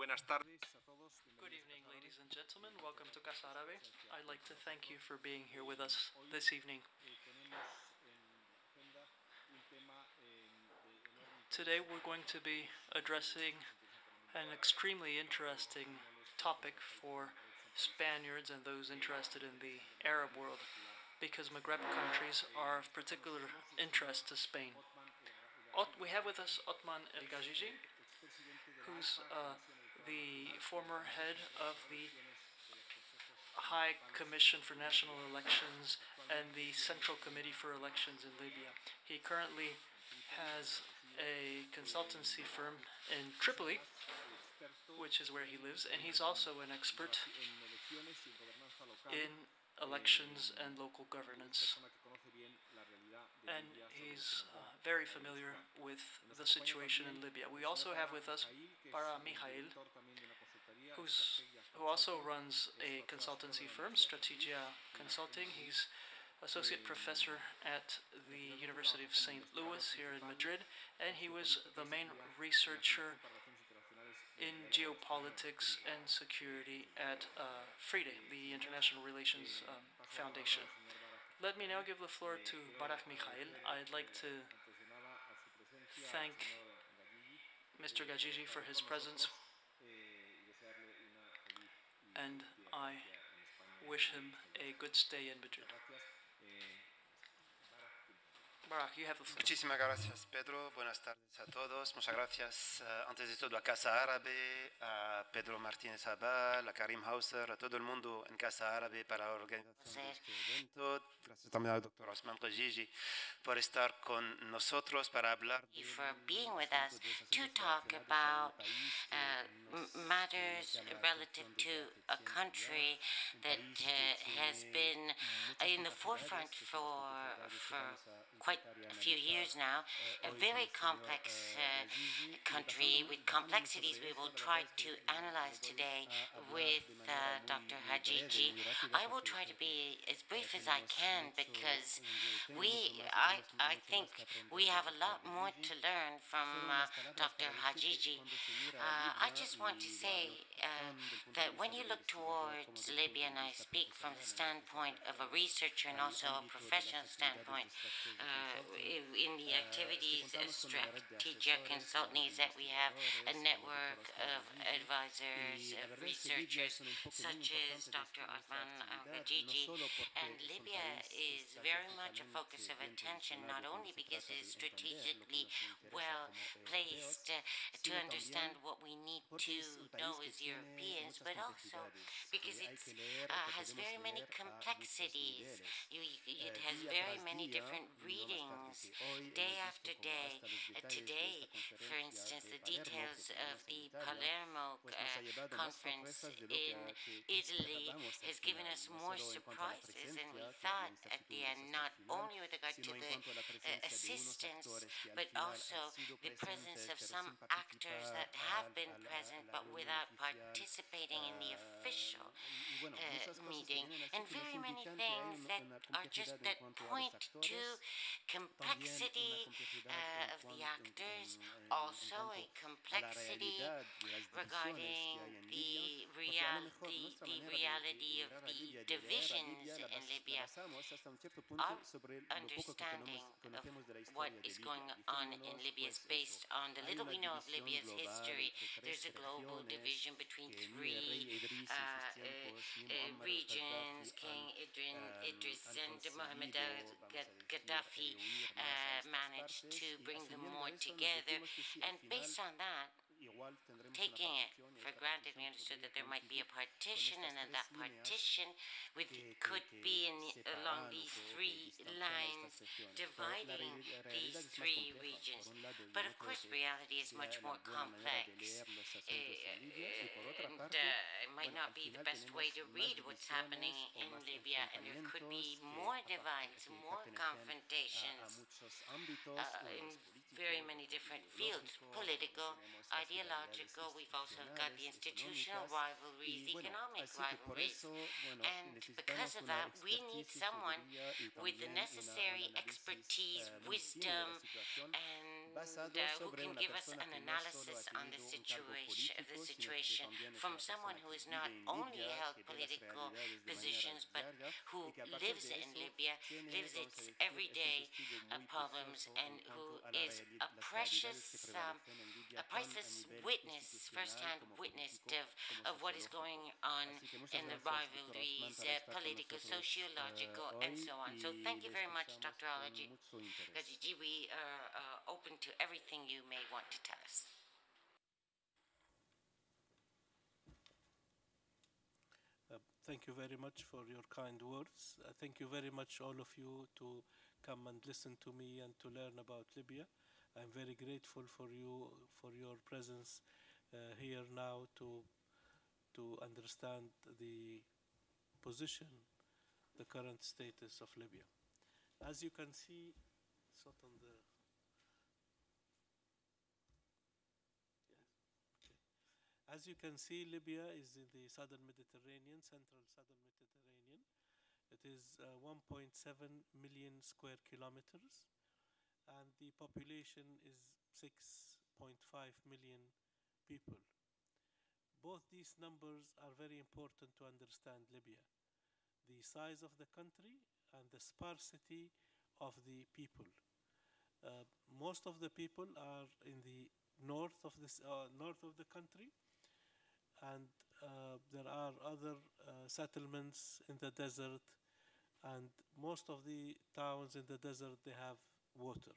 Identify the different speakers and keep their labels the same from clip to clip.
Speaker 1: Good evening, ladies and gentlemen. Welcome to Casa Árabe. I'd like to thank you for being here with us this evening. Today we're going to be addressing an extremely interesting topic for Spaniards and those interested in the Arab world, because Maghreb countries are of particular interest to Spain. We have with us Otman El Gajiji, who's the former head of the High Commission for National Elections and the Central Committee for Elections in Libya. He currently has a consultancy firm in Tripoli, which is where he lives, and he's also an expert in elections and local governance. And he's very familiar with the situation in Libya. We also have with us Barah Mikaïl, who also runs a consultancy firm, Stractegia Consulting. He's associate professor at the University of St. Louis here in Madrid, and he was the main researcher in geopolitics and security at FRIDE, the International Relations Foundation. Let me now give the floor to Barah Mikaïl. I'd like to thank Mr. Gajiji for his presence, and I wish him a good stay in Madrid. Barah, you have the floor.
Speaker 2: Muchísimas gracias, Pedro. Buenas tardes a todos. Muchas gracias, antes de todo, a Casa Árabe, a Pedro Martínez-Avial, a Karim Hauser, a todo el mundo en Casa Árabe para organizar este evento. Gracias también al doctor Otman El Gajiji por estar con nosotros para hablar
Speaker 3: for being with us to talk about matters relative to a country that has been in the forefront for quite a few years now, a very complex country with complexities we will try to analyze today with Dr. Gajiji. I will try to be as brief as I can because I think we have a lot more to learn from Dr. Gajiji. I just want to say that when you look towards Libya, and I speak from the standpoint of a researcher and also a professional standpoint, in the activities of Stractegia Consulting, is that we have a network of advisors, of researchers, such as Dr. Otman El Gajiji, and Libya is very much a focus of attention, not only because it is strategically well placed to understand what we need to know as Europeans, but also because it has very many complexities. It has very many different readings day after day. Today, for instance, the details of the Palermo conference in Italy has given us more surprises than we thought at the end, not only with regard to the assistance, but also the presence of some actors that have been present but without participating in the official meeting, and very many things that are just that point to complexity of the actors, also a complexity regarding the reality of the divisions in Libya. Our understanding of what is going on in Libya is based on the little we know of Libya's history. There's a global division between three regions. King Idris and Mohammed Gaddafi managed to bring them more together, and based on that, taking it for granted, we understood that there might be a partition, and then that partition could be along these three lines dividing these three regions. But of course, reality is much more complex, and it might not be the best way to read what's happening in Libya, and there could be more divides, more confrontations in very many different fields, political, ideological. We've also got the institutional rivalries, the economic rivalries, and because of that, we need someone with the necessary expertise, wisdom, and
Speaker 2: basado
Speaker 3: who
Speaker 2: sobre
Speaker 3: can
Speaker 2: una
Speaker 3: give us
Speaker 2: persona
Speaker 3: an
Speaker 2: que no
Speaker 3: analysis
Speaker 2: solo ha
Speaker 3: on the
Speaker 2: tenido un cargo
Speaker 3: situation
Speaker 2: político, sino que también es
Speaker 3: from
Speaker 2: una
Speaker 3: someone
Speaker 2: persona
Speaker 3: who
Speaker 2: que
Speaker 3: has
Speaker 2: vive
Speaker 3: not
Speaker 2: en
Speaker 3: only
Speaker 2: Libia,
Speaker 3: held
Speaker 2: que ve las
Speaker 3: political
Speaker 2: realidades de manera
Speaker 3: positions, but
Speaker 2: diaria
Speaker 3: who
Speaker 2: y que a partir
Speaker 3: lives
Speaker 2: de
Speaker 3: in
Speaker 2: eso
Speaker 3: Libya,
Speaker 2: tiene,
Speaker 3: lives
Speaker 2: vamos a
Speaker 3: its
Speaker 2: decir, es un
Speaker 3: everyday
Speaker 2: testigo muy
Speaker 3: problems,
Speaker 2: precioso
Speaker 3: and
Speaker 2: en
Speaker 3: who
Speaker 2: cuanto a
Speaker 3: is
Speaker 2: las realidades que prevalecen en
Speaker 3: a
Speaker 2: Libia, tan a
Speaker 3: priceless
Speaker 2: nivel
Speaker 3: witness,
Speaker 2: institucional
Speaker 3: first-hand
Speaker 2: como
Speaker 3: witness
Speaker 2: político como
Speaker 3: of what is going
Speaker 2: sociológico.
Speaker 3: on
Speaker 2: Así que muchas
Speaker 3: in the
Speaker 2: gracias, doctor Otman,
Speaker 3: rivalries,
Speaker 2: por estar con
Speaker 3: political,
Speaker 2: nosotros
Speaker 3: sociological, and
Speaker 2: hoy
Speaker 3: so on. So
Speaker 2: y
Speaker 3: thank you
Speaker 2: le
Speaker 3: very much,
Speaker 2: escuchamos
Speaker 3: Dr.
Speaker 2: con mucho interés.
Speaker 3: Gajiji. We are open to everything you may want to tell us.
Speaker 4: Thank you very much for your kind words. Thank you very much, all of you, to come and listen to me and to learn about Libya. I'm very grateful for you, for your presence here now to understand the position, the current status of Libya. As you can see, it's not on the. As you can see, Libya is in the southern Mediterranean, central southern Mediterranean. It is 1.7 million square kilometers, and the population is 6.5 million people. Both these numbers are very important to understand Libya. The size of the country and the sparsity of the people. Most of the people are in the north of the country, and there are other settlements in the desert, and most of the towns in the desert, they have water.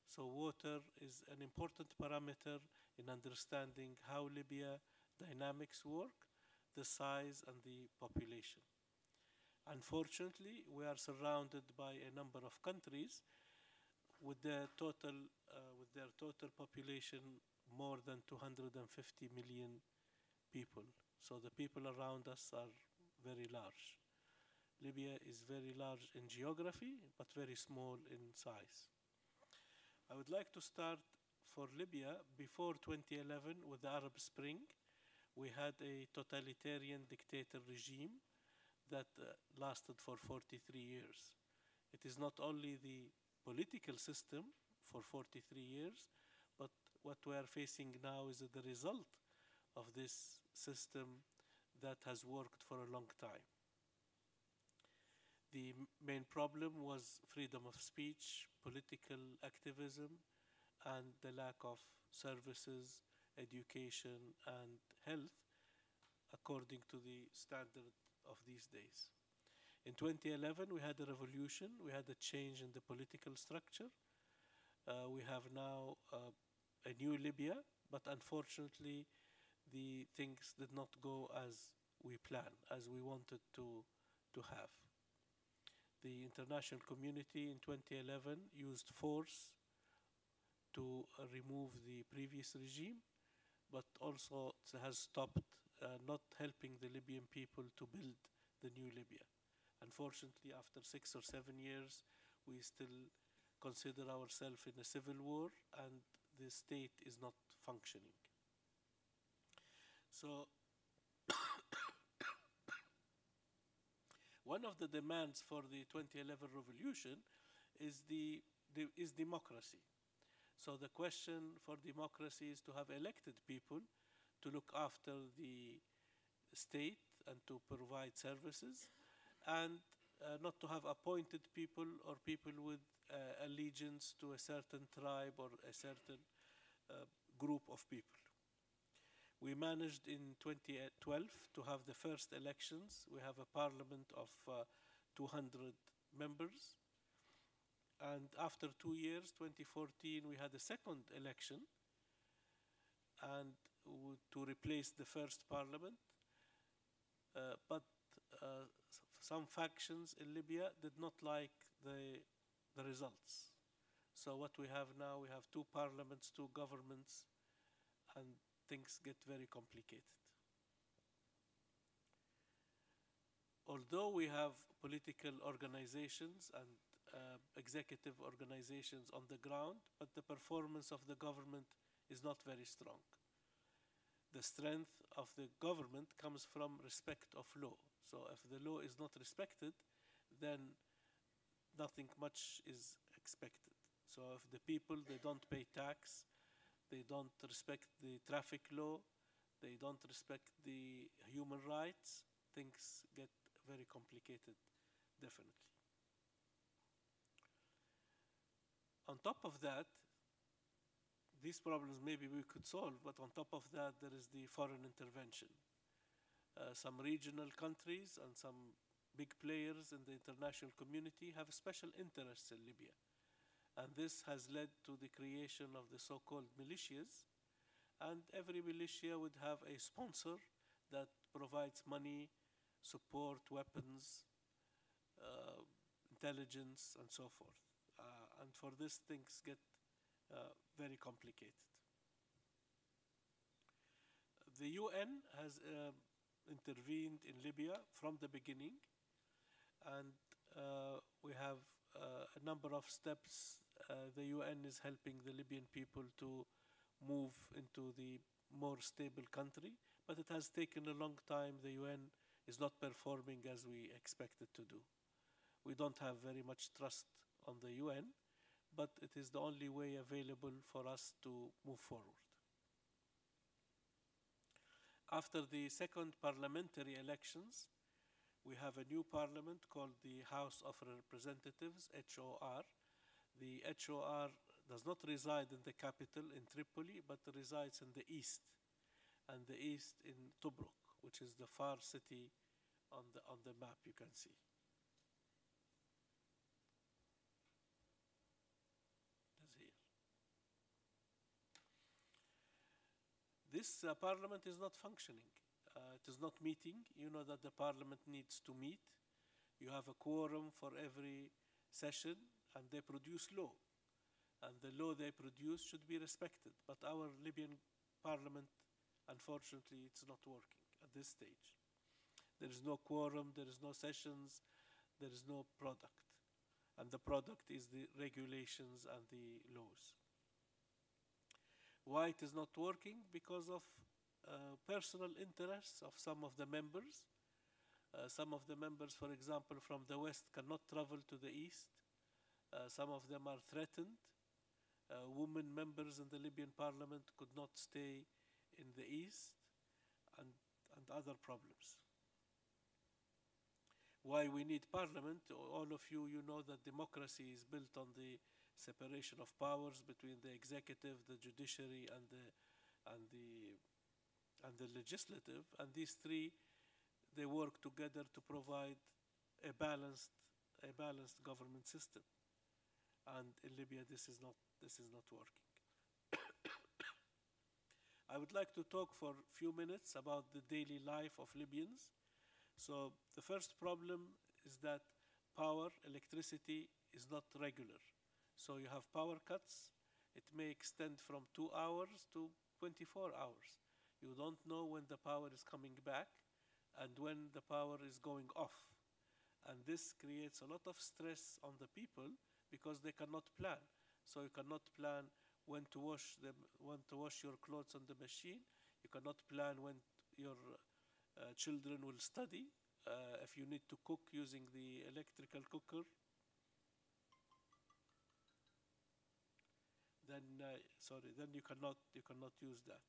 Speaker 4: So water is an important parameter in understanding how Libya dynamics work, the size and the population. Unfortunately, we are surrounded by a number of countries with their total population more than 250 million people. So the people around us are very large. Libya is very large in geography, but very small in size. I would like to start for Libya before 2011 with the Arab Spring. We had a totalitarian dictator regime that lasted for 43 years. It is not only the political system for 43 years, but what we are facing now is the result of this system that has worked for a long time. The main problem was freedom of speech, political activism, and the lack of services, education, and health according to the standard of these days. In 2011, we had a revolution. We had a change in the political structure. We have now a new Libya, but unfortunately, the things did not go as we planned, as we wanted to have. The international community in 2011 used force to remove the previous regime, but also has stopped not helping the Libyan people to build the new Libya. Unfortunately, after 6 or 7 years, we still consider ourselves in a civil war, and the state is not functioning. So one of the demands for the 2011 revolution is democracy. So the question for democracy is to have elected people to look after the state and to provide services, and not to have appointed people or people with allegiance to a certain tribe or a certain group of people. We managed in 2012 to have the first elections. We have a parliament of 200 members. And after 2 years, 2014, we had a second election and to replace the first parliament. But some factions in Libya did not like the results. So what we have now, we have 2 parliaments, 2 governments, and things get very complicated. Although we have political organizations and executive organizations on the ground, but the performance of the government is not very strong. The strength of the government comes from respect of law. So if the law is not respected, then nothing much is expected. So if the people, they don't pay tax, they don't respect the traffic law, they don't respect the human rights, things get very complicated, definitely. On top of that, these problems maybe we could solve, but on top of that, there is the foreign intervention. Some regional countries and some big players in the international community have special interests in Libya. And this has led to the creation of the so-called militias. And every militia would have a sponsor that provides money, support, weapons, intelligence, and so forth. And for this, things get very complicated. The UN has intervened in Libya from the beginning, and we have a number of steps. The UN is helping the Libyan people to move into the more stable country, but it has taken a long time. The UN is not performing as we expected to do. We don't have very much trust on the UN, but it is the only way available for us to move forward. After the second parliamentary elections, we have a new parliament called the House of Representatives, HOR. The HOR does not reside in the capital in Tripoli, but resides in the east, and the east in Tobruk, which is the far city on the map you can see. This parliament is not functioning. It is not meeting. You know that the parliament needs to meet. You have a quorum for every session, and they produce law. And the law they produce should be respected. But our Libyan parliament, unfortunately, it's not working at this stage. There is no quorum, there is no sessions, there is no product. And the product is the regulations and the laws. Why it is not working? Because of personal interests of some of the members. Some of the members, for example, from the west cannot travel to the east. Some of them are threatened. Women members in the Libyan parliament could not stay in the east, and other problems. Why we need parliament? All of you, you know that democracy is built on the separation of powers between the executive, the judiciary, and the legislative. And these three, they work together to provide a balanced government system. And in Libya, this is not working. I would like to talk for a few minutes about the daily life of Libyans. So the first problem is that power, electricity, is not regular. So you have power cuts. It may extend from 2 hours to 24 hours. You don't know when the power is coming back and when the power is going off. And this creates a lot of stress on the people because they cannot plan. So you cannot plan when to wash your clothes on the machine. You cannot plan when your children will study. If you need to cook using the electrical cooker, then you cannot use that.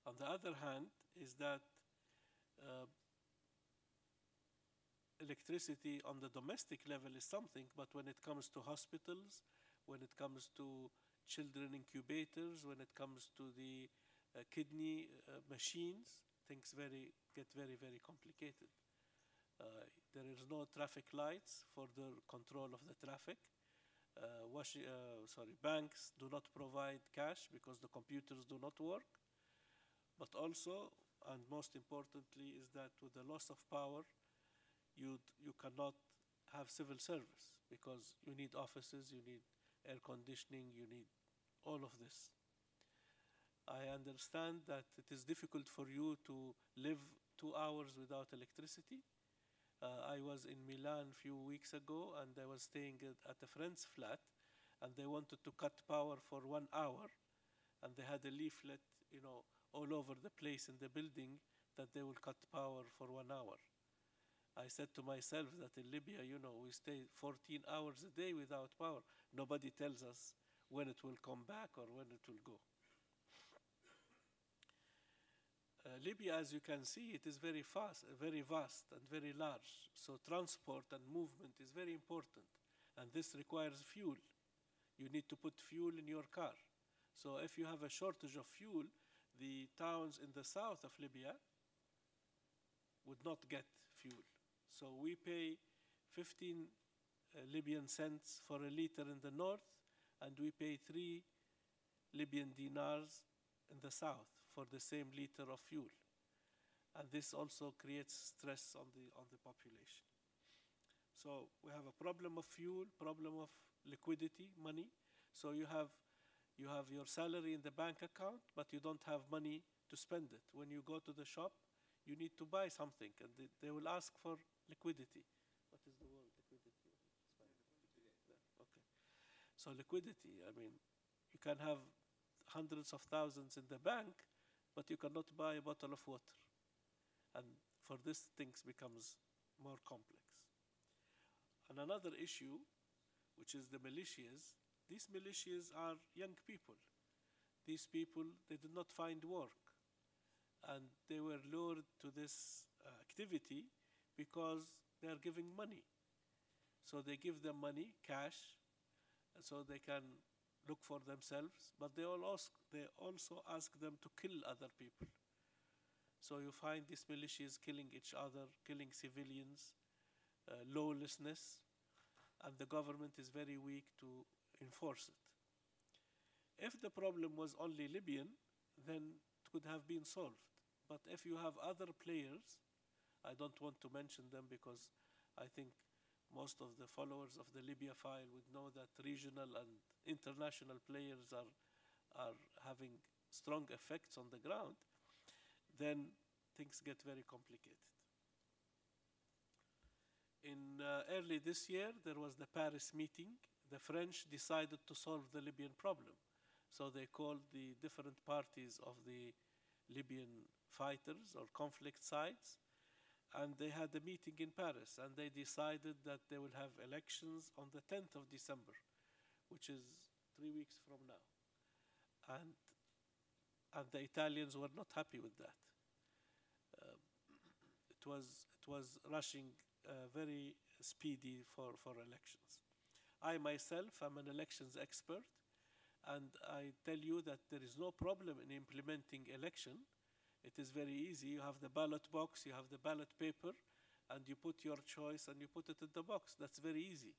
Speaker 4: On the other hand, is that electricity on the domestic level is something, but when it comes to hospitals, when it comes to children incubators, when it comes to the kidney machines, things get very, very complicated. There is no traffic lights for the control of the traffic. Banks do not provide cash because the computers do not work. But also, and most importantly, is that with the loss of power, you cannot have civil service because you need offices, you need air conditioning, you need all of this. I understand that it is difficult for you to live 2 hours without electricity. I was in Milan a few weeks ago, and I was staying at a friend's flat, and they wanted to cut power for 1 hour, and they had a leaflet, all over the place in the building that they will cut power for 1 hour. I said to myself that in Libya, we stay 14 hours a day without power. Nobody tells us when it will come back or when it will go. Libya, as you can see, it is very fast, very vast and very large. So transport and movement is very important. And this requires fuel. You need to put fuel in your car. So if you have a shortage of fuel, the towns in the south of Libya would not get fuel. So we pay 15 Libyan cents for a liter in the north, and we pay 3 Libyan dinars in the south for the same liter of fuel. And this also creates stress on the population. So we have a problem of fuel, problem of liquidity, money. So you have your salary in the bank account, but you don't have money to spend it. When you go to the shop, you need to buy something, and they will ask for liquidity. What is the word, liquidity? Okay. So liquidity, I mean, you can have hundreds of thousands in the bank, but you cannot buy a bottle of water. And for this, things becomes more complex. And another issue, which is the militias, these militias are young people. These people, they did not find work. And they were lured to this activity because they are giving money. So they give them money, cash, so they can look for themselves, but they also ask them to kill other people. So you find these militias killing each other, killing civilians, lawlessness, and the government is very weak to enforce it. If the problem was only Libyan, then it could have been solved. But if you have other players, I don't want to mention them because I think most of the followers of the Libya file would know that regional and international players are having strong effects on the ground, then things get very complicated. In early this year, there was the Paris meeting. The French decided to solve the Libyan problem. So they called the different parties of the Libyan fighters or conflict sides, and they had a meeting in Paris, and they decided that they will have elections on the 10th of December, which is 3 weeks from now. And the Italians were not happy with that. It was rushing very speedy for elections. I myself am an elections expert, and I tell you that there is no problem in implementing election. It is very easy. You have the ballot box, you have the ballot paper, and you put your choice and you put it in the box. That's very easy.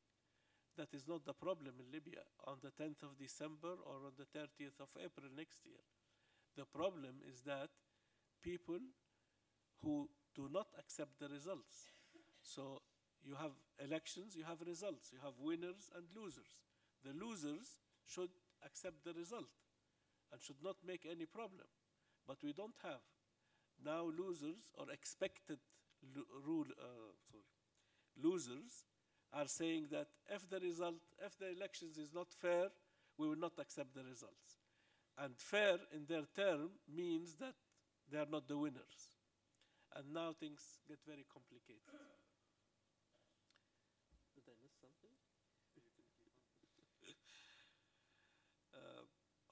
Speaker 4: That is not the problem in Libya on the 10th of December or on the 30th of April next year. The problem is that people who do not accept the results. So you have elections, you have results, you have winners and losers. The losers should accept the result and should not make any problem. But we don't have. Now losers or expected losers are saying that if the elections is not fair, we will not accept the results. And fair in their term means that they are not the winners. And now things get very complicated. Did I miss something?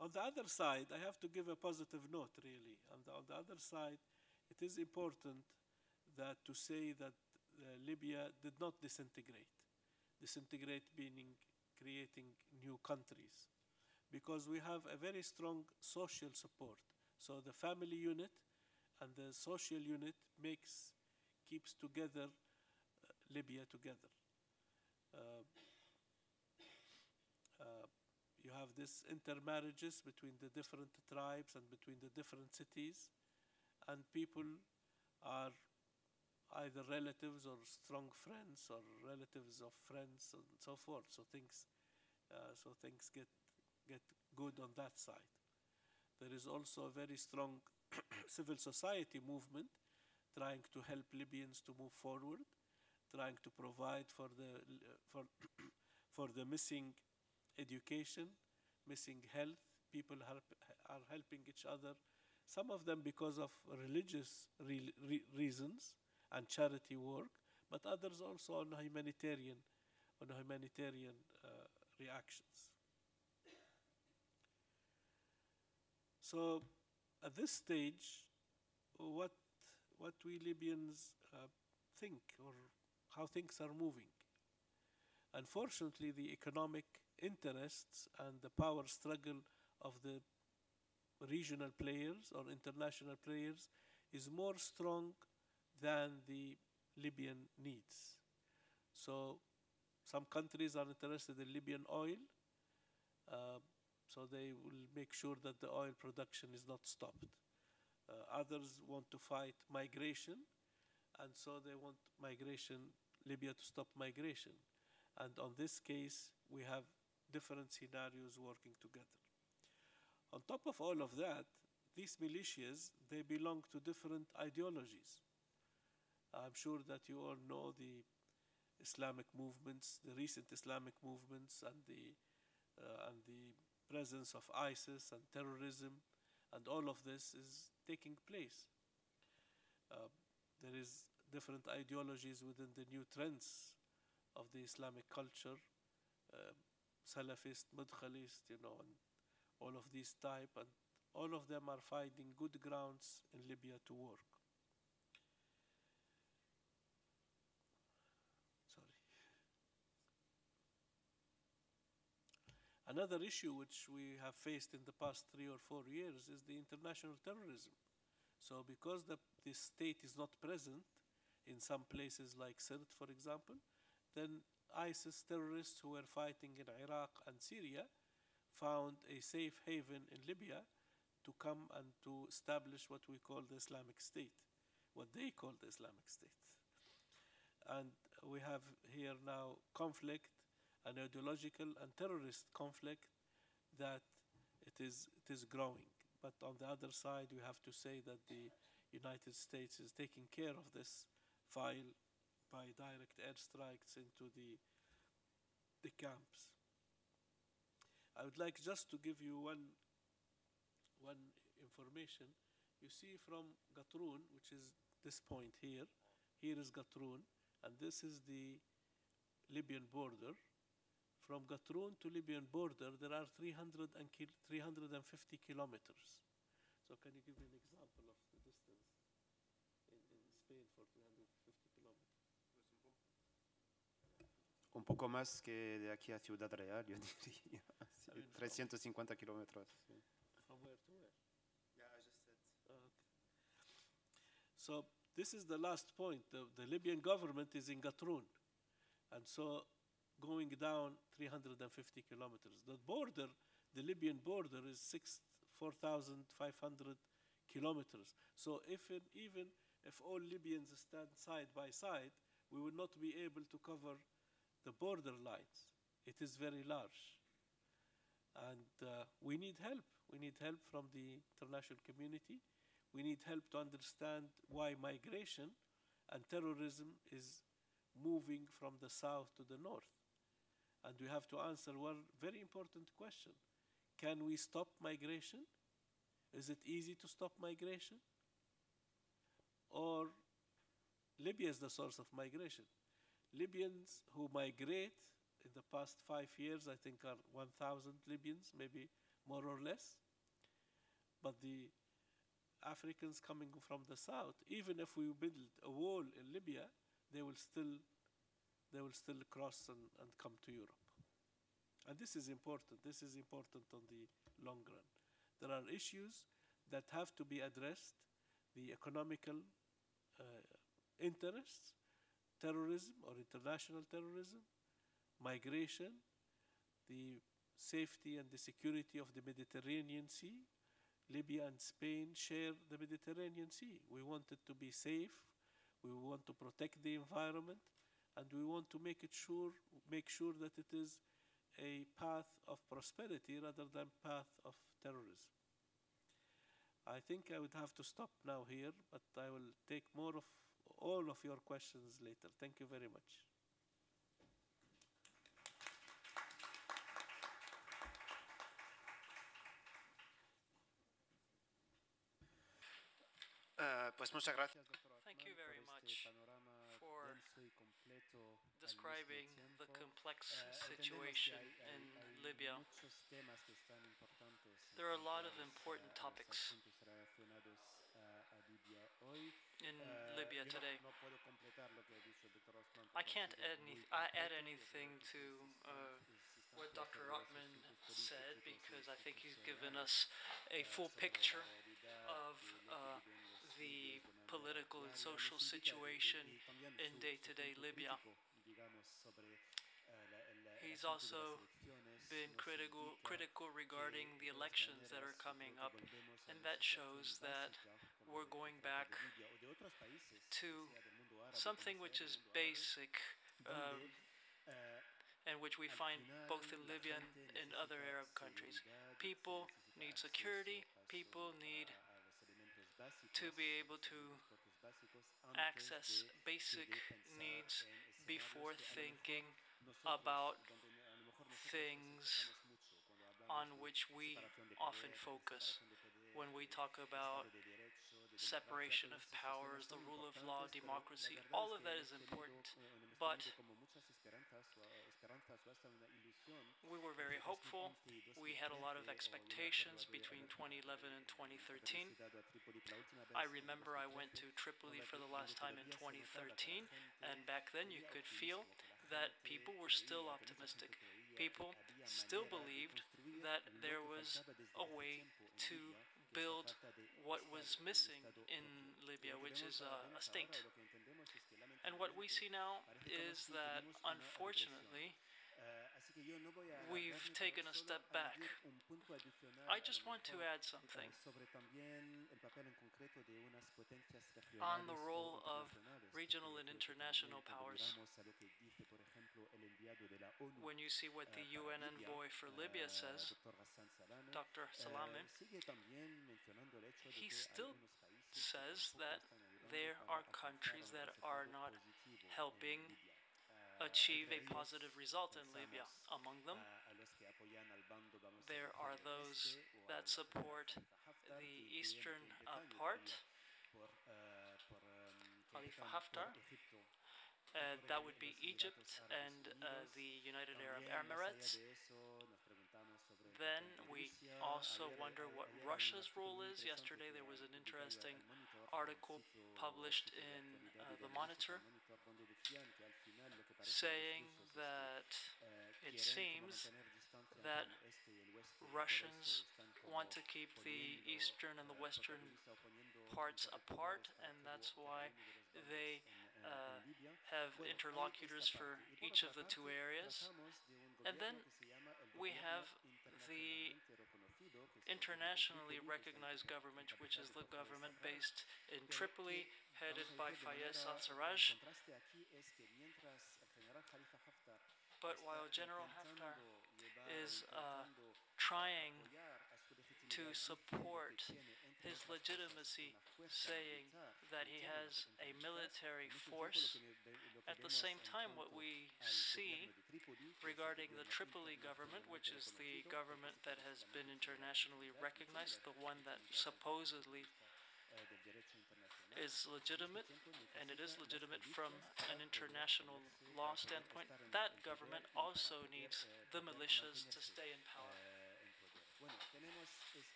Speaker 4: On the other side, I have to give a positive note, really. On the other side, it is important to say that Libya did not disintegrate. Disintegrate meaning creating new countries. Because we have a very strong social support. So the family unit and the social unit keeps together Libya together. You have this intermarriages between the different tribes and between the different cities, and people are either relatives or strong friends or relatives of friends and so forth. So things get good on that side. There is also a very strong civil society movement trying to help Libyans to move forward, trying to provide for the missing education, missing health. People are helping each other, some of them because of religious reasons and charity work, but others also on humanitarian reactions. So at this stage, what we Libyans think, or how things are moving. Unfortunately, the economic interests and the power struggle of the regional players or international players is more strong than the Libyan needs. So some countries are interested in Libyan oil, so they will make sure that the oil production is not stopped. Others want to fight migration, and so they want Libya to stop migration. And on this case, we have different scenarios working together. On top of all of that, these militias, they belong to different ideologies. I'm sure that you all know the Islamic movements, the recent Islamic movements, and the presence of ISIS and terrorism, and all of this is taking place. There is different ideologies within the new trends of the Islamic culture, Salafist, Mudkhalist, and all of these type, and all of them are finding good grounds in Libya to work. Sorry. Another issue which we have faced in the past 3 or 4 years is the international terrorism. So because the state is not present in some places like Sirte, for example, then ISIS terrorists who were fighting in Iraq and Syria found a safe haven in Libya to come and to establish what we call the Islamic State, what they call the Islamic State. And we have here now conflict, an ideological and terrorist conflict that it is growing. But on the other side, we have to say that the United States is taking care of this file by direct airstrikes into the camps. I would like just to give you one information. You see from Gatroun, which is this point here. Here is Gatroun, and this is the Libyan border. From Gatroun to Libyan border, there are 350 kilometers. So can you give me an example of the distance in Spain for 350 kilometers?
Speaker 2: Un poco más que de aquí a Ciudad Real, yo diría. Sí, 350 kilómetros. Sí.
Speaker 4: From where to where?
Speaker 2: Yeah, I just said.
Speaker 4: Okay. So this is the last point. The Libyan government is in Gatroun. And so going down 350 kilometers. The border, the Libyan border is 4,500 kilometers. So even if all Libyans stand side by side, we will not be able to cover the border lines. It is very large. And we need help. We need help from the international community. We need help to understand why migration and terrorism is moving from the south to the north. And we have to answer one very important question. Can we stop migration? Is it easy to stop migration? Or Libya is the source of migration? Libyans who migrate in the past 5 years, I think, are 1,000 Libyans, maybe more or less. But the Africans coming from the south, even if we build a wall in Libya, they will still cross and come to Europe. And this is important. This is important on the long run. There are issues that have to be addressed: the economical interests, terrorism or international terrorism, migration, the safety and the security of the Mediterranean Sea. Libya and Spain share the Mediterranean Sea. We want it to be safe. We want to protect the environment, and we want to make sure that it is a path of prosperity rather than path of terrorism. I think I would have to stop now here, but I will take more of all of your questions later. Thank you very much.
Speaker 2: Pues muchas gracias, doctor
Speaker 1: Thank you very much for describing the complex situation in Libya. There are a lot of important topics in Libya today. I can't add anything to what Dr. Otman said because I think he's given us a full picture of the political and social situation in day-to-day Libya. He's also been critical regarding the elections that are coming up, and that shows that we're going back to something which is basic and which we find both in Libya and in other Arab countries. People need security, people need to be able to access basic needs before thinking about things on which we often focus when we talk about separation of powers, the rule of law, democracy. All of that is important, but we were very hopeful. We had a lot of expectations between 2011 and 2013. I remember I went to Tripoli for the last time in 2013, and back then you could feel that people were still optimistic. People still believed that there was a way to build what was missing in Libya, which is a state. And what we see now is that, unfortunately, we've taken a step back. I just want to add something on the role of regional and international powers. When you see what the UN envoy for Libya says, Dr. Salame, he still says that there are countries that are not helping achieve a positive result in Libya. Among them, there are those that support the eastern part, Khalifa Haftar. That would be Egypt and the United Arab Emirates. Then we also wonder what Russia's role is. Yesterday there was an interesting article published in the Monitor saying that it seems that Russians want to keep the eastern and the western parts apart, and that's why they have interlocutors for each of the two areas. And then we have the internationally recognized government, which is the government based in Tripoli, headed by Fayez al-Sarraj. But while General Haftar is trying to support his legitimacy, saying that he has a military force, at the same time what we see regarding the Tripoli government, which is the government that has been internationally recognized, the one that supposedly is legitimate, and it is legitimate from an international law standpoint, that government also needs the militias to stay in power.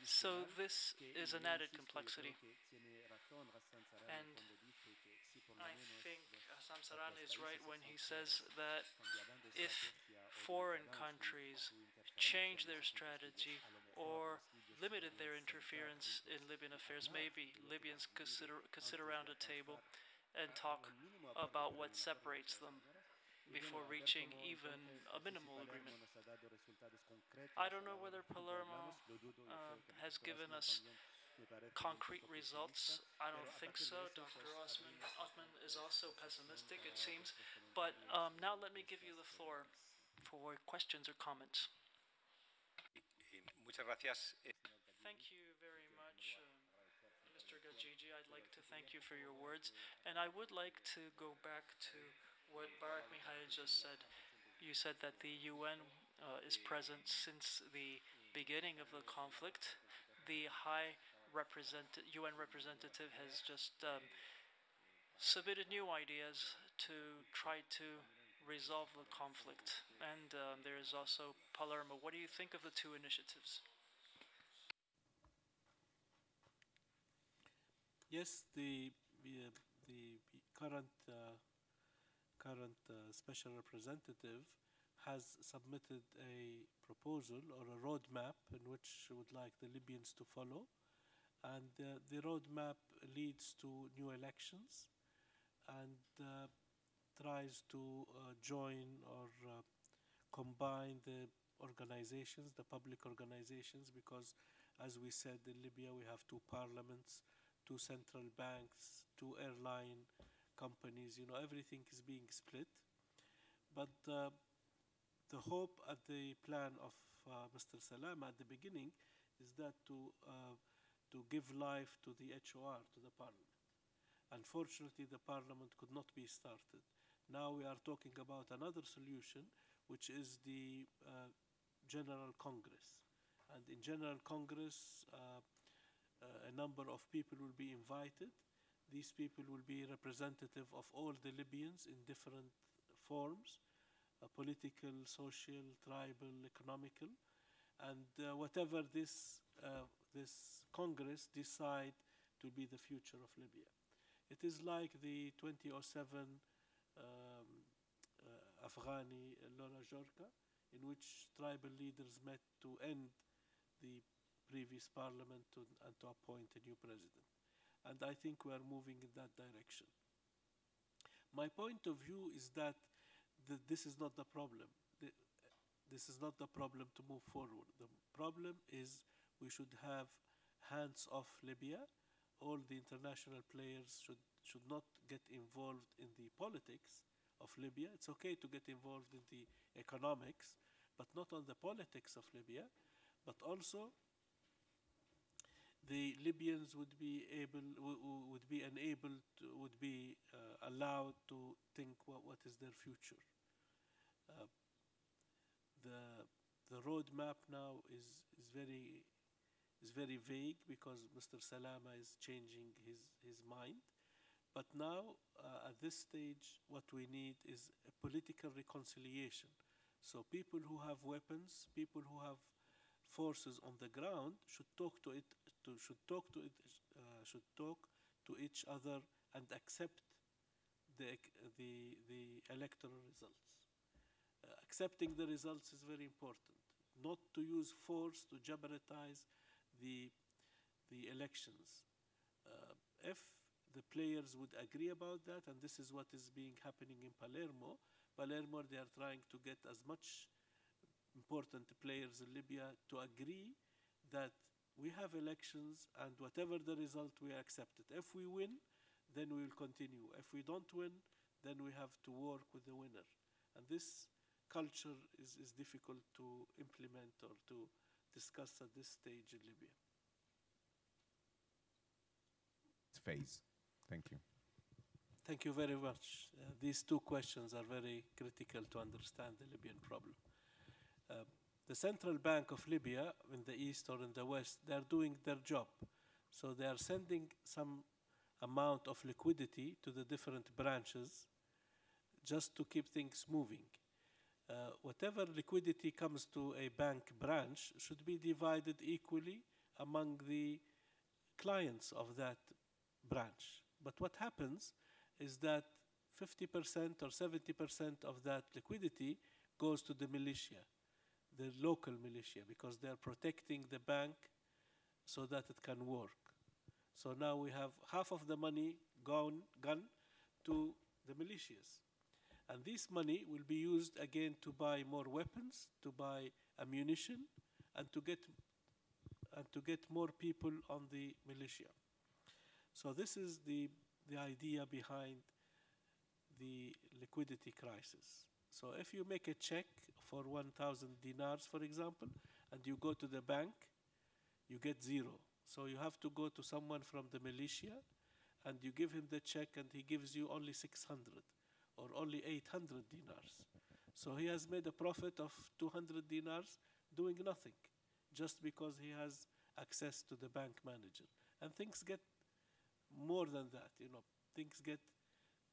Speaker 1: So this is an added complexity, and I think Hassan Saran is right when he says that if foreign countries change their strategy or limited their interference in Libyan affairs, maybe Libyans could sit around a table and talk about what separates them before reaching even a minimal agreement. I don't know whether Palermo has given us concrete results. I don't think so. Dr. Otman is also pessimistic, it seems. But now let me give you the floor for questions or comments. Thank you very much, Mr. Gajiji. I'd like to thank you for your words. And I would like to go back to what Barah Mikaïl just said. You said that the UN is present since the beginning of the conflict. The UN representative has just submitted new ideas to try to resolve the conflict. And there is also Palermo. What do you think of the two initiatives?
Speaker 4: Yes, the current special representative has submitted a proposal or a roadmap in which she would like the Libyans to follow, and the roadmap leads to new elections and tries to join or combine the organizations, the public organizations, because as we said, in Libya we have two parliaments, two central banks, two airline companies, everything is being split. But the hope at the plan of Mr. Salama at the beginning is that to give life to the HOR, to the parliament. Unfortunately, the parliament could not be started. Now we are talking about another solution, which is the General Congress. And in General Congress, a number of people will be invited. These people will be representative of all the Libyans in different forms, political, social, tribal, economical. And whatever this Congress decide to be the future of Libya. It is like the 2007 Afghani Lola Jorka, in which tribal leaders met to end the previous parliament and to appoint a new president. And I think we are moving in that direction. My point of view is that this is not the problem. This is not the problem to move forward. The problem is we should have hands off Libya. All the international players should not get involved in the politics of Libya. It's okay to get involved in the economics, but not on the politics of Libya. But also, the Libyans would be allowed to think what is their future. The roadmap now is very vague because Mr. Salama is changing his mind. But now, at this stage, what we need is a political reconciliation. So people who have weapons, people who have forces on the ground should talk to each other and accept the electoral results. Accepting the results is very important. Not to use force to jeopardize the elections. If the players would agree about that, and this is what is happening in Palermo, they are trying to get as much important players in Libya to agree that we have elections and whatever the result, we accept it. If we win, then we will continue. If we don't win, then we have to work with the winner. And this culture is difficult to implement or to discuss at this stage in Libya.
Speaker 5: Phase. Thank you.
Speaker 4: Thank you very much. These two questions are very critical to understand the Libyan problem. The Central Bank of Libya in the east or in the west, they are doing their job. So they are sending some amount of liquidity to the different branches just to keep things moving. Whatever liquidity comes to a bank branch should be divided equally among the clients of that branch. But what happens is that 50% or 70% of that liquidity goes to the militia, the local militia, because they're protecting the bank so that it can work. So now we have half of the money gone to the militias. And this money will be used again to buy more weapons, to buy ammunition, and to get more people on the militia. So this is the idea behind the liquidity crisis. So if you make a check for 1,000 dinars, for example, and you go to the bank, you get zero. So you have to go to someone from the militia, and you give him the check, and he gives you only 600 or only 800 dinars. So he has made a profit of 200 dinars doing nothing, just because he has access to the bank manager. And things get more than that, Things get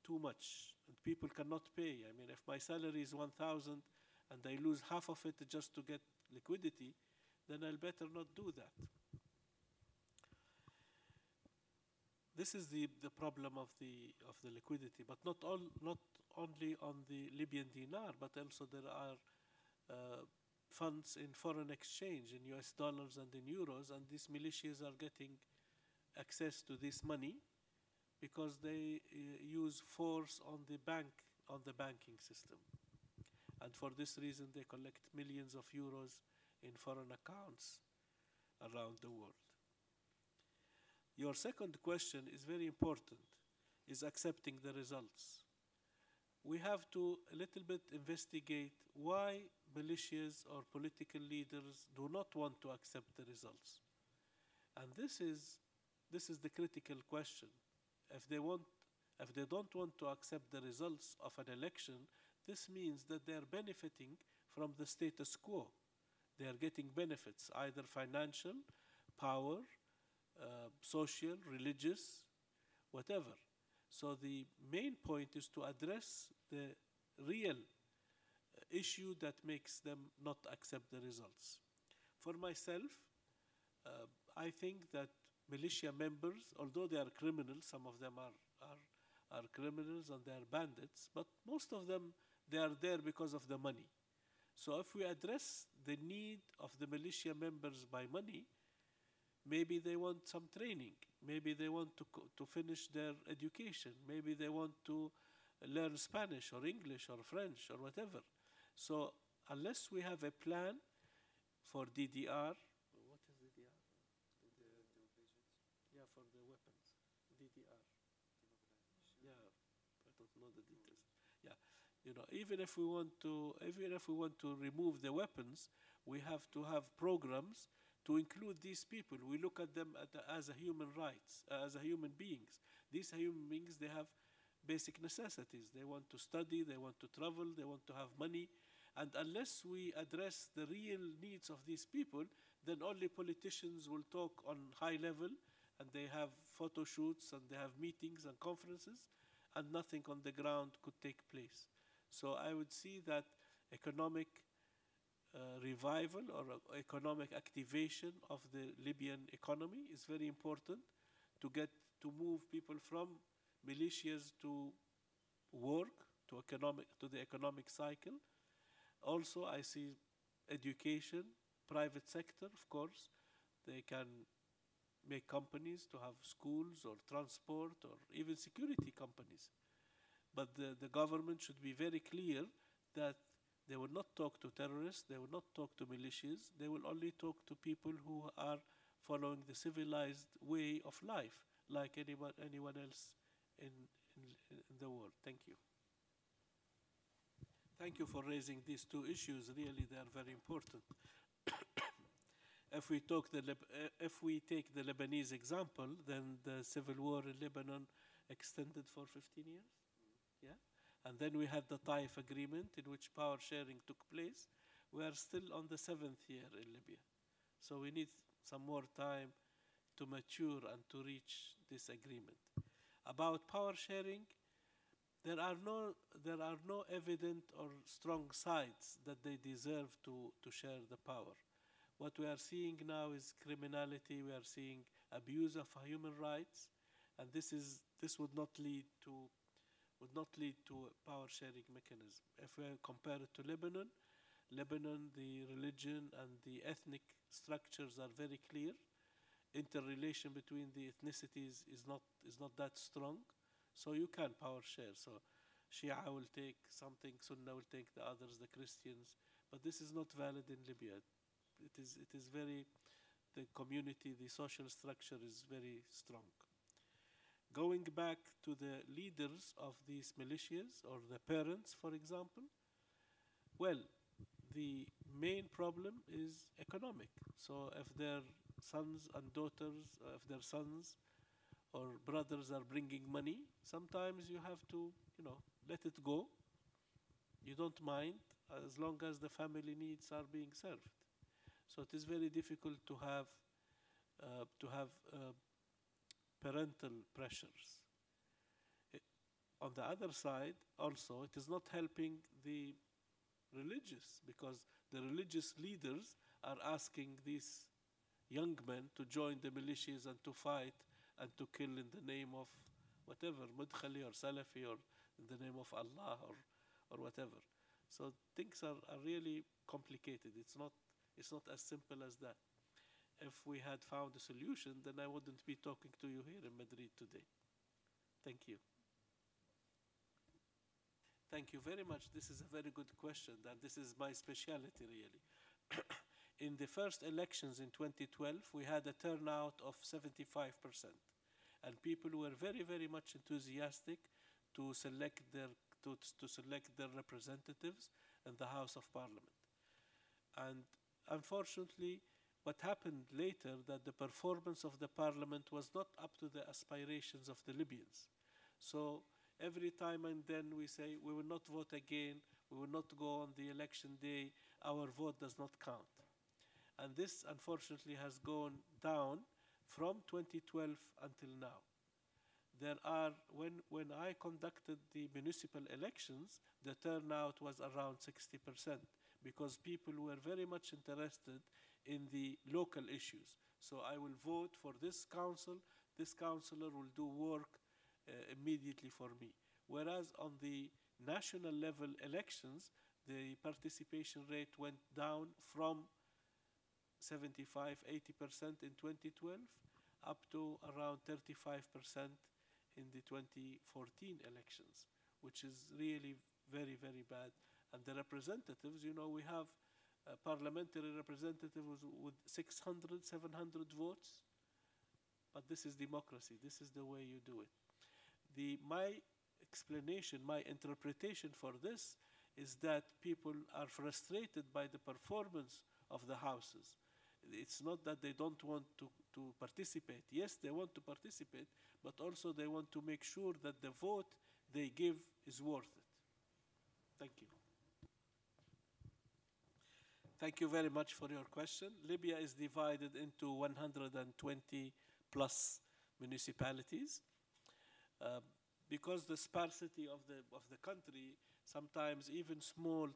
Speaker 4: too much, and people cannot pay. I mean, if my salary is 1,000 and I lose half of it just to get liquidity, then I'll better not do that. This is the problem of the liquidity, but not only on the Libyan dinar, but also there are funds in foreign exchange, in US dollars and in euros, and these militias are getting access to this money because they use force on the banking system. And for this reason, they collect millions of euros in foreign accounts around the world. Your second question is very important, is accepting the results. We have to a little bit investigate why militias or political leaders do not want to accept the results. And this is the critical question. If they don't want to accept the results of an election, this means that they are benefiting from the status quo. They are getting benefits, either financial, power, social, religious, whatever. So the main point is to address the real issue that makes them not accept the results. For myself, I think that militia members, although they are criminals, some of them are criminals and they are bandits, but most of them, they are there because of the money. So if we address the need of the militia members by money, maybe they want some training, maybe they want to finish their education, maybe they want to learn Spanish or English or French or whatever. So unless we have a plan for DDR, what is DDR? Yeah, for the weapons, DDR. Yeah, I don't know the details. Yeah, you know, even if we want to remove the weapons, we have to have programs to include these people. We look at them as a human rights, as a human beings. These human beings, they have basic necessities. They want to study, they want to travel, they want to have money. And unless we address the real needs of these people, then only politicians will talk on high level, and they have photo shoots, and they have meetings and conferences, and nothing on the ground could take place. So I would see that economic revival or economic activation of the Libyan economy is very important to move people from militias to work, to the economic cycle. Also, I see education, private sector, of course. They can make companies to have schools or transport or even security companies. But the government should be very clear that they will not talk to terrorists, they will not talk to militias, they will only talk to people who are following the civilized way of life, like anyone else in the world. Thank you. Thank you for raising these two issues. Really, they are very important. If we take the Lebanese example, then the civil war in Lebanon extended for 15 years. Yeah? And then we had the Taif agreement in which power sharing took place. We are still on the 7th year in Libya. So we need some more time to mature and to reach this agreement. About power sharing, there are no evident or strong sides that they deserve to share the power. What we are seeing now is criminality, we are seeing abuse of human rights, and this would not lead to a power sharing mechanism. If we compare it to Lebanon, the religion and the ethnic structures are very clear. Interrelation between the ethnicities is not that strong, so you can power share. So Shia will take something, Sunnah will take the others, the Christians, but this is not valid in Libya. It is very, the community, the social structure is very strong. Going back to the leaders of these militias or the parents, for example, well, the main problem is economic. So if their sons and daughters, if their sons or brothers are bringing money, sometimes you have to, let it go. You don't mind as long as the family needs are being served. So it is very difficult to have parental pressures. on the other side, also, it is not helping the religious, because the religious leaders are asking these young men to join the militias and to fight and to kill in the name of whatever, Mudkhali or Salafi, or in the name of Allah, or whatever. So things are really complicated. It's not as simple as that. If we had found a solution, then I wouldn't be talking to you here in Madrid today. Thank you. Thank you very much. This is a very good question, and this is my specialty, really. In the first elections in 2012, we had a turnout of 75%, and people were very, very much enthusiastic to select their representatives in the House of Parliament. And unfortunately, what happened later, that the performance of the parliament was not up to the aspirations of the Libyans. So every time and then we say, we will not vote again, we will not go on the election day, our vote does not count. And this, unfortunately, has gone down from 2012 until now. There are, when I conducted the municipal elections, the turnout was around 60%, because people were very much interested in the local issues. So I will vote for this council, this councillor will do work immediately for me. Whereas on the national level elections, the participation rate went down from 75, 80% in 2012 up to around 35% in the 2014 elections, which is really very, very bad. And the representatives, you know, we have parliamentary representatives with 600, 700 votes, but this is democracy. This is the way you do it. My explanation, my interpretation for this is that people are frustrated by the performance of the houses. It's not that they don't want to participate. Yes, they want to participate, but also they want to make sure that the vote they give is worth it. Thank you. Thank you very much for your question. Libya is divided into 120 plus municipalities. Because the sparsity of the country, sometimes even small,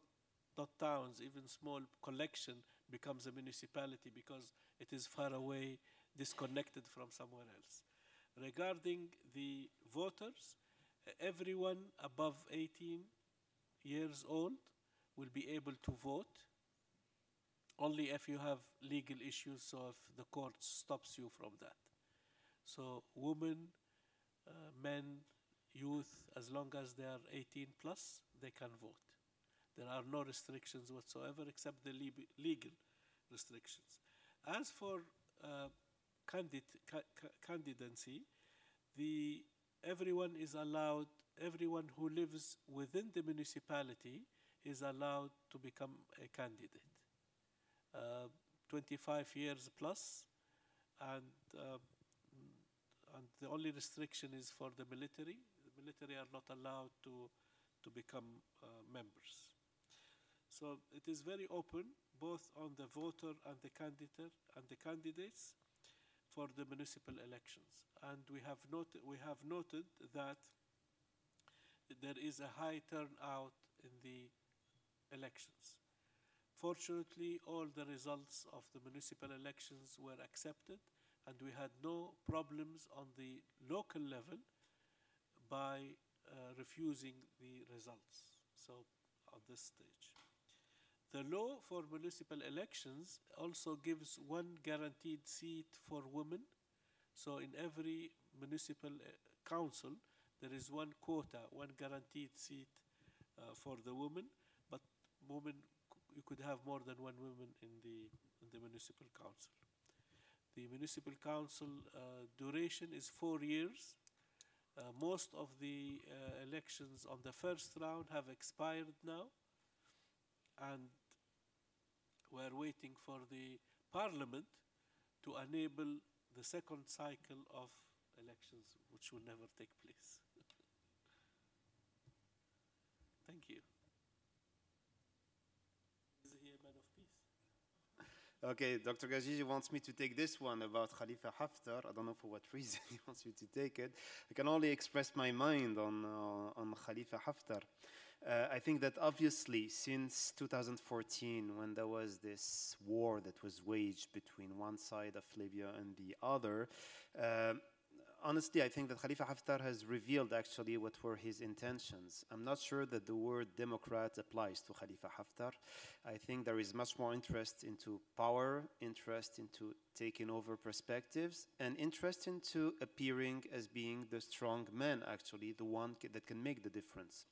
Speaker 4: not towns, even small collection becomes a municipality because it is far away, disconnected from somewhere else. Regarding the voters, everyone above 18 years old will be able to vote, only if you have legal issues, so if the court stops you from that. So women, men, youth, as long as they are 18 plus, they can vote. There are no restrictions whatsoever except the legal restrictions. As for candidacy, everyone is allowed, everyone who lives within the municipality is allowed to become a candidate. 25 years plus, and the only restriction is for the military. The military are not allowed to become members. So it is very open, both on the voter and the candidates for the municipal elections. And we have noted that there is a high turnout in the elections. Fortunately, all the results of the municipal elections were accepted, and we had no problems on the local level by refusing the results. So on this stage. The law for municipal elections also gives one guaranteed seat for women. So in every municipal council, there is one quota, one guaranteed seat for the women, but women, you could have more than one woman in the municipal council. The municipal council duration is 4 years. Most of the elections on the first round have expired now, and we're waiting for the parliament to enable the second cycle of elections, which will never take place. Thank you. Is he a man of peace?
Speaker 2: Okay, Dr. Gajiji wants me to take this one about Khalifa Haftar. I don't know for what reason he wants me to take it. I can only express my mind on Khalifa Haftar. I think that obviously since 2014, when there was this war that was waged between one side of Libya and the other, honestly, I think that Khalifa Haftar has revealed actually what were his intentions. I'm not sure that the word Democrat applies to Khalifa Haftar. I think there is much more interest into power, interest into taking over perspectives, and interest into appearing as being the strong man, actually, the one that can make the difference.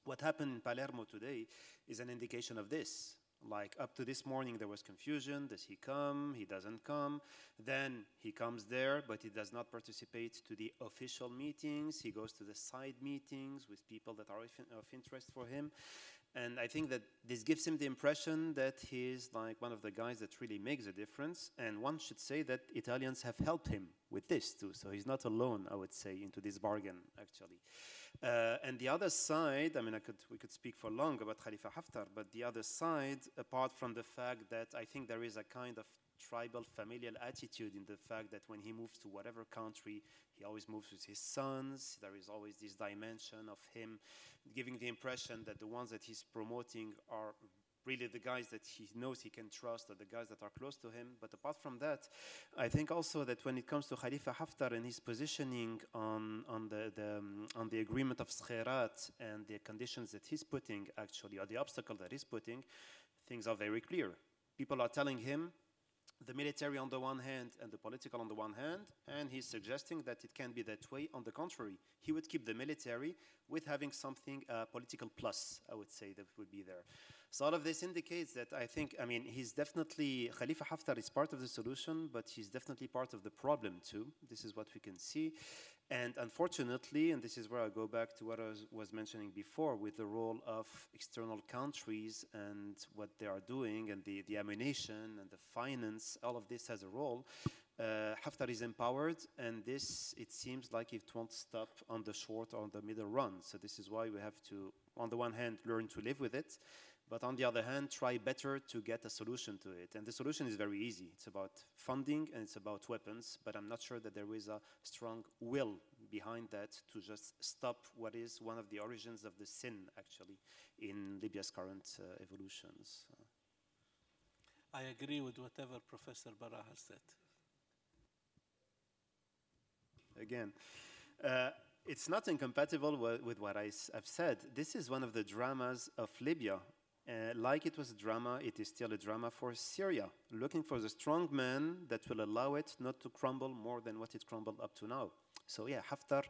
Speaker 2: What happened in Palermo today is an indication of this. Like up to this morning, there was confusion. Does he come? He doesn't come. Then he comes there, but he does not participate to the official meetings. He goes to the side meetings with people that are of interest for him. And I think that this gives him the impression that he's like one of the guys that really makes a difference. And one should say that Italians have helped him with this too. So he's not alone, I would say, into this bargain, actually. And the other side, I mean, we could speak for long about Khalifa Haftar, but the other side, apart from the fact that I think there is a kind of tribal familial attitude in the fact that when he moves to whatever country, he always moves with his sons. There is always this dimension of him giving the impression that the ones that he's promoting are really the guys that he knows he can trust, or the guys that are close to him. But apart from that, I think also that when it comes to Khalifa Haftar and his positioning on the agreement of Skhirat and the conditions that he's putting, actually, or the obstacle that he's putting, things are very clear. People are telling him the military on the one hand and the political on the one hand, and he's suggesting that it can be that way. On the contrary, he would keep the military with having something political plus, I would say, that would be there. So all of this indicates that I mean, he's definitely, Khalifa Haftar is part of the solution, but he's definitely part of the problem too. This is what we can see. And unfortunately, and this is where I go back to what I was mentioning before with the role of external countries and what they are doing and the ammunition and the finance, all of this has a role. Haftar is empowered, and this, it seems like it won't stop on the short or on the middle run. So this is why we have to, on the one hand, learn to live with it, but on the other hand, try better to get a solution to it. And the solution is very easy. It's about funding and it's about weapons, but I'm not sure that there is a strong will behind that to just stop what is one of the origins of the sin, actually, in Libya's current evolutions.
Speaker 4: I agree with whatever Professor Barah has said.
Speaker 2: Again, it's not incompatible with what I've said. This is one of the dramas of Libya. Like it was a drama, it is still a drama for Syria, looking for the strong man that will allow it not to crumble more than what it crumbled up to now. So yeah, Haftar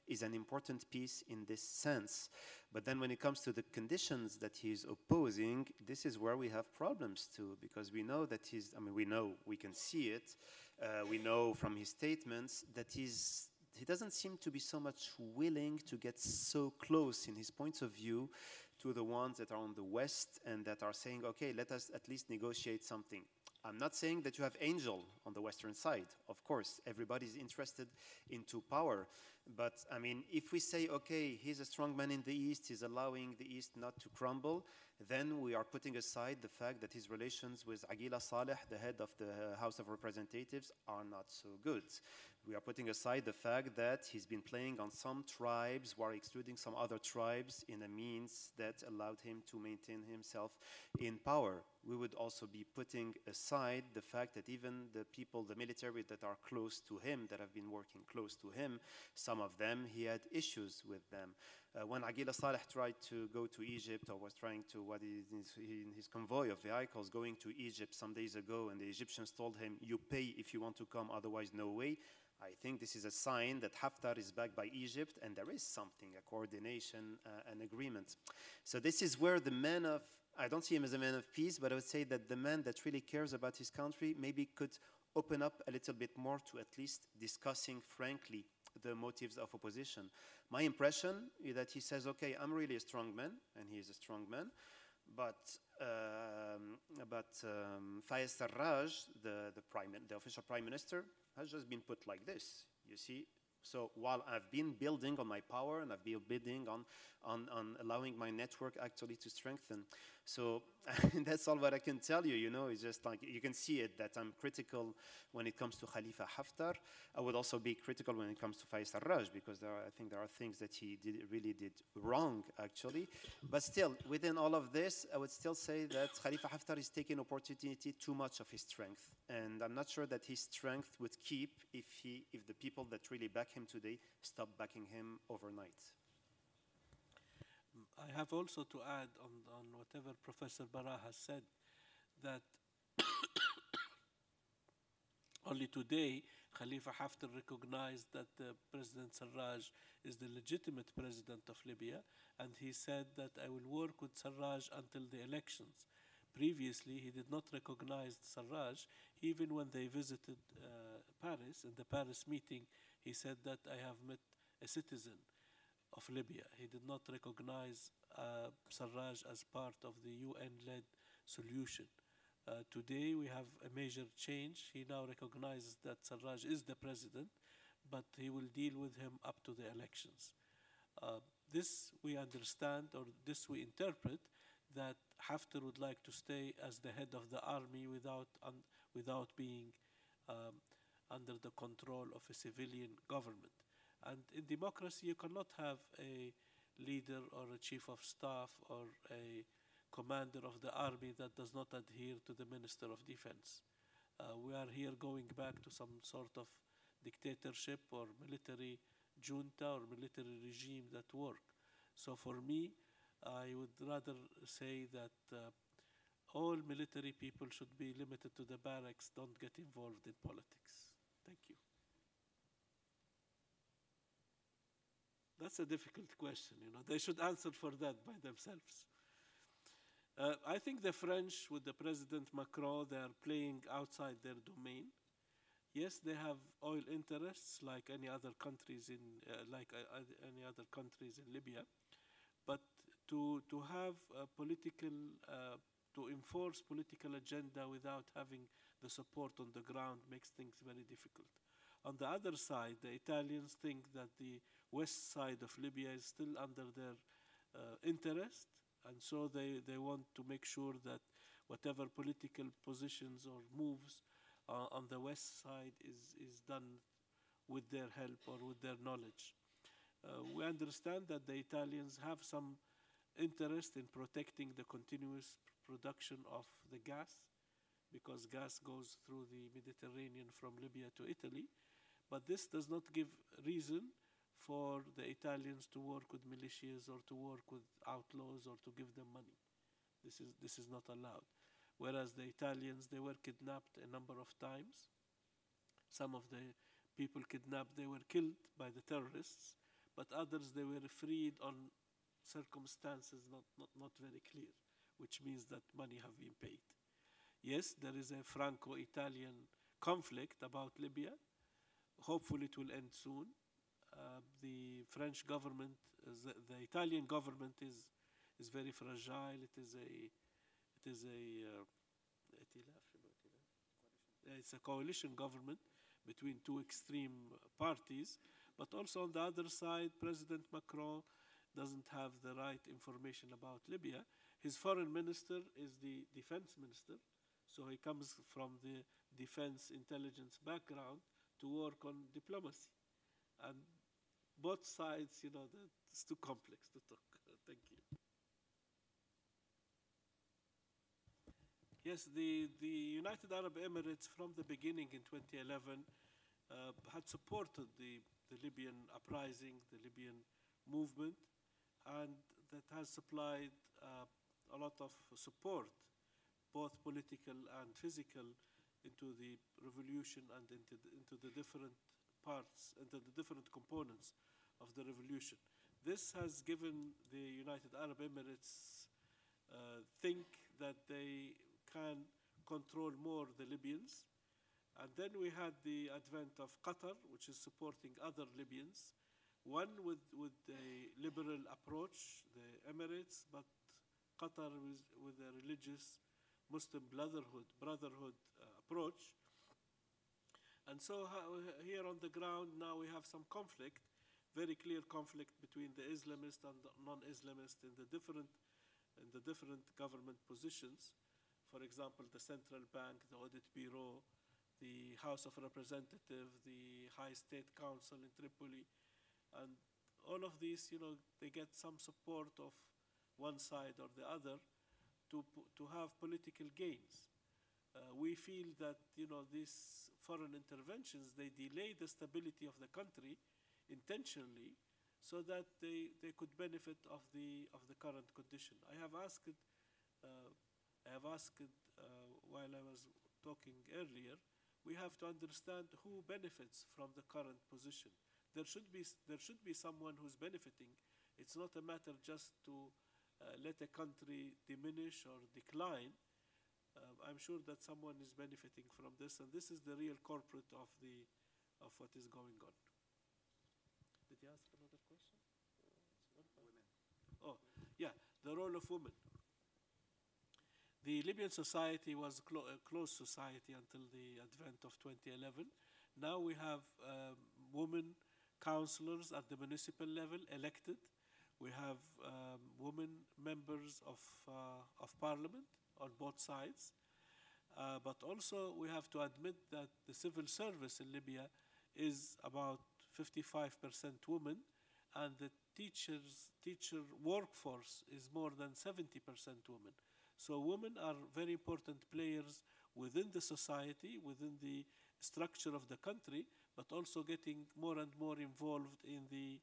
Speaker 2: is an important piece in this sense. But then when it comes to the conditions that he's opposing, this is where we have problems too, because we know that we can see it, we know from his statements that he doesn't seem to be so much willing to get so close in his points of view to the ones that are on the West and that are saying, okay, let us at least negotiate something. I'm not saying that you have Angel on the Western side. Of course, everybody's interested into power. But, I mean, if we say, okay, he's a strong man in the East, he's allowing the East not to crumble, then we are putting aside the fact that his relations with Aguila Saleh, the head of the House of Representatives, are not so good. We are putting aside the fact that he's been playing on some tribes while excluding some other tribes in a means that allowed him to maintain himself in power. We would also be putting aside the fact that even the people, the military that are close to him, that have been working close to him, some of them, he had issues with them. When Aguila Saleh tried to go to Egypt, or was trying to, in his convoy of vehicles going to Egypt some days ago, and the Egyptians told him, you pay if you want to come, otherwise no way. I think this is a sign that Haftar is backed by Egypt, and there is something, a coordination, an agreement. So this is where the man of, I don't see him as a man of peace, but I would say that the man that really cares about his country maybe could open up a little bit more to at least discussing frankly the motives of opposition. My impression is that he says, okay, I'm really a strong man, and he is a strong man, but Fayez Sarraj, the official prime minister, has just been put like this. You see, So while I've been building on my power and I've been building on allowing my network actually to strengthen. So that's all what I can tell you, you know, it's just like, you can see it that I'm critical when it comes to Khalifa Haftar. I would also be critical when it comes to Faiz Sarraj, because I think there are things that he really did wrong, actually. But still, within all of this, I would still say that Khalifa Haftar is taking opportunity too much of his strength. And I'm not sure that his strength would keep if the people that really back him today stop backing him overnight.
Speaker 4: I have also to add on whatever Professor Barah has said, that only today Khalifa Haftar recognized that President Sarraj is the legitimate president of Libya, and he said that I will work with Sarraj until the elections. Previously, he did not recognize Sarraj. Even when they visited Paris, in the Paris meeting, he said that I have met a citizen of Libya. He did not recognize Sarraj as part of the UN-led solution. Today we have a major change. He now recognizes that Sarraj is the president, but he will deal with him up to the elections. This we understand, or this we interpret, that Haftar would like to stay as the head of the army without being under the control of a civilian government. And in democracy, you cannot have a leader or a chief of staff or a commander of the army that does not adhere to the Minister of Defense. We are here going back to some sort of dictatorship or military junta or military regime that work. So for me, I would rather say that all military people should be limited to the barracks, don't get involved in politics. Thank you. That's a difficult question, you know. They should answer for that by themselves. I think the French, with the President Macron, they are playing outside their domain. Yes, they have oil interests like any other countries in any other countries in Libya, but to have a political to enforce political agenda without having the support on the ground makes things very difficult. On the other side, the Italians think that the west side of Libya is still under their interest, and so they want to make sure that whatever political positions or moves on the west side is done with their help or with their knowledge. We understand that the Italians have some interest in protecting the continuous production of the gas, because gas goes through the Mediterranean from Libya to Italy. But this does not give reason for the Italians to work with militias or to work with outlaws or to give them money. This is not allowed. Whereas the Italians, they were kidnapped a number of times. Some of the people kidnapped, they were killed by the terrorists, but others, they were freed on circumstances not very clear, which means that money have been paid. Yes, there is a Franco-Italian conflict about Libya. Hopefully it will end soon. The French government, the Italian government is very fragile. It's a coalition government between two extreme parties. But also on the other side, President Macron doesn't have the right information about Libya. His foreign minister is the defense minister, so he comes from the defense intelligence background to work on diplomacy. And both sides, you know, it's too complex to talk. Thank you. Yes, the United Arab Emirates from the beginning in 2011 had supported the Libyan uprising, the Libyan movement, and that has supplied a lot of support, both political and physical, into the revolution and into the different parts, into the different components of the revolution. This has given the United Arab Emirates think that they can control more the Libyans. And then we had the advent of Qatar, which is supporting other Libyans, one with a liberal approach, the Emirates, but Qatar with a religious Muslim brotherhood approach. And so here on the ground now we have some conflict, very clear conflict between the Islamist and the non-Islamist in the different government positions. For example, the central bank, the audit bureau, the House of Representatives, the High State Council in Tripoli, and all of these, they get some support of one side or the other to have political gains. We feel that these foreign interventions, they delay the stability of the country intentionally, so that they could benefit of the current condition. I have asked while I was talking earlier, we have to understand who benefits from the current position. There should be someone who's benefiting. It's not a matter just to let a country diminish or decline. I'm sure that someone is benefiting from this, and this is the real corporate of what is going on. Did you ask another question? Women. Oh, yeah, the role of women. The Libyan society was a closed society until the advent of 2011. Now we have women councillors at the municipal level elected. We have women members of parliament on both sides. But also we have to admit that the civil service in Libya is about 55% women, and the teacher workforce is more than 70% women. So women are very important players within the society, within the structure of the country, but also getting more and more involved in the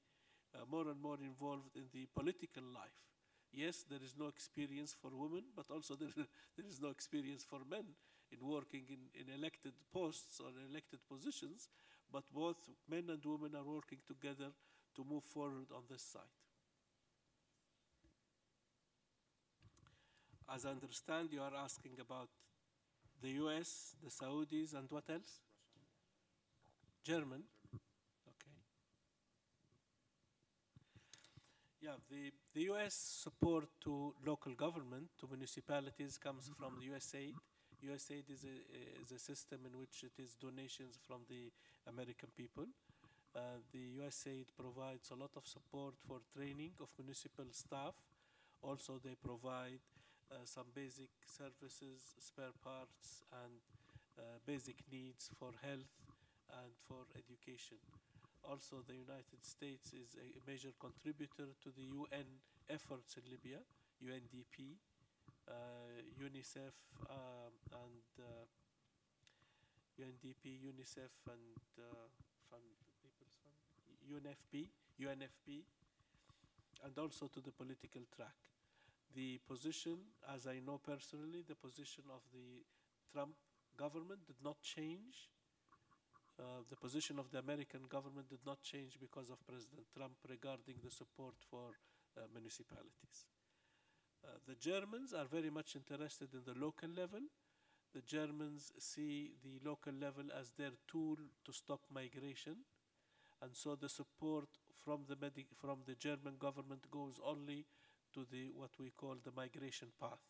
Speaker 4: political life. Yes, there is no experience for women, but also there is no experience for men in working in elected posts or elected positions, but both men and women are working together to move forward on this side. As I understand, you are asking about the US, the Saudis, and what else? German. Okay. Yeah, the US support to local government, to municipalities, comes from the USAID. USAID is a system in which it is donations from the American people. The USAID provides a lot of support for training of municipal staff. Also, they provide some basic services, spare parts, and basic needs for health and for education. Also, the United States is a major contributor to the UN efforts in Libya, UNDP, UNICEF, UNICEF, and UNFP, and also to the political track. The position, as I know personally, the position of the Trump government did not change. The position of the American government did not change because of President Trump regarding the support for municipalities. The Germans are very much interested in the local level. The Germans see the local level as their tool to stop migration. And so the support from the German government goes only to what we call the migration path.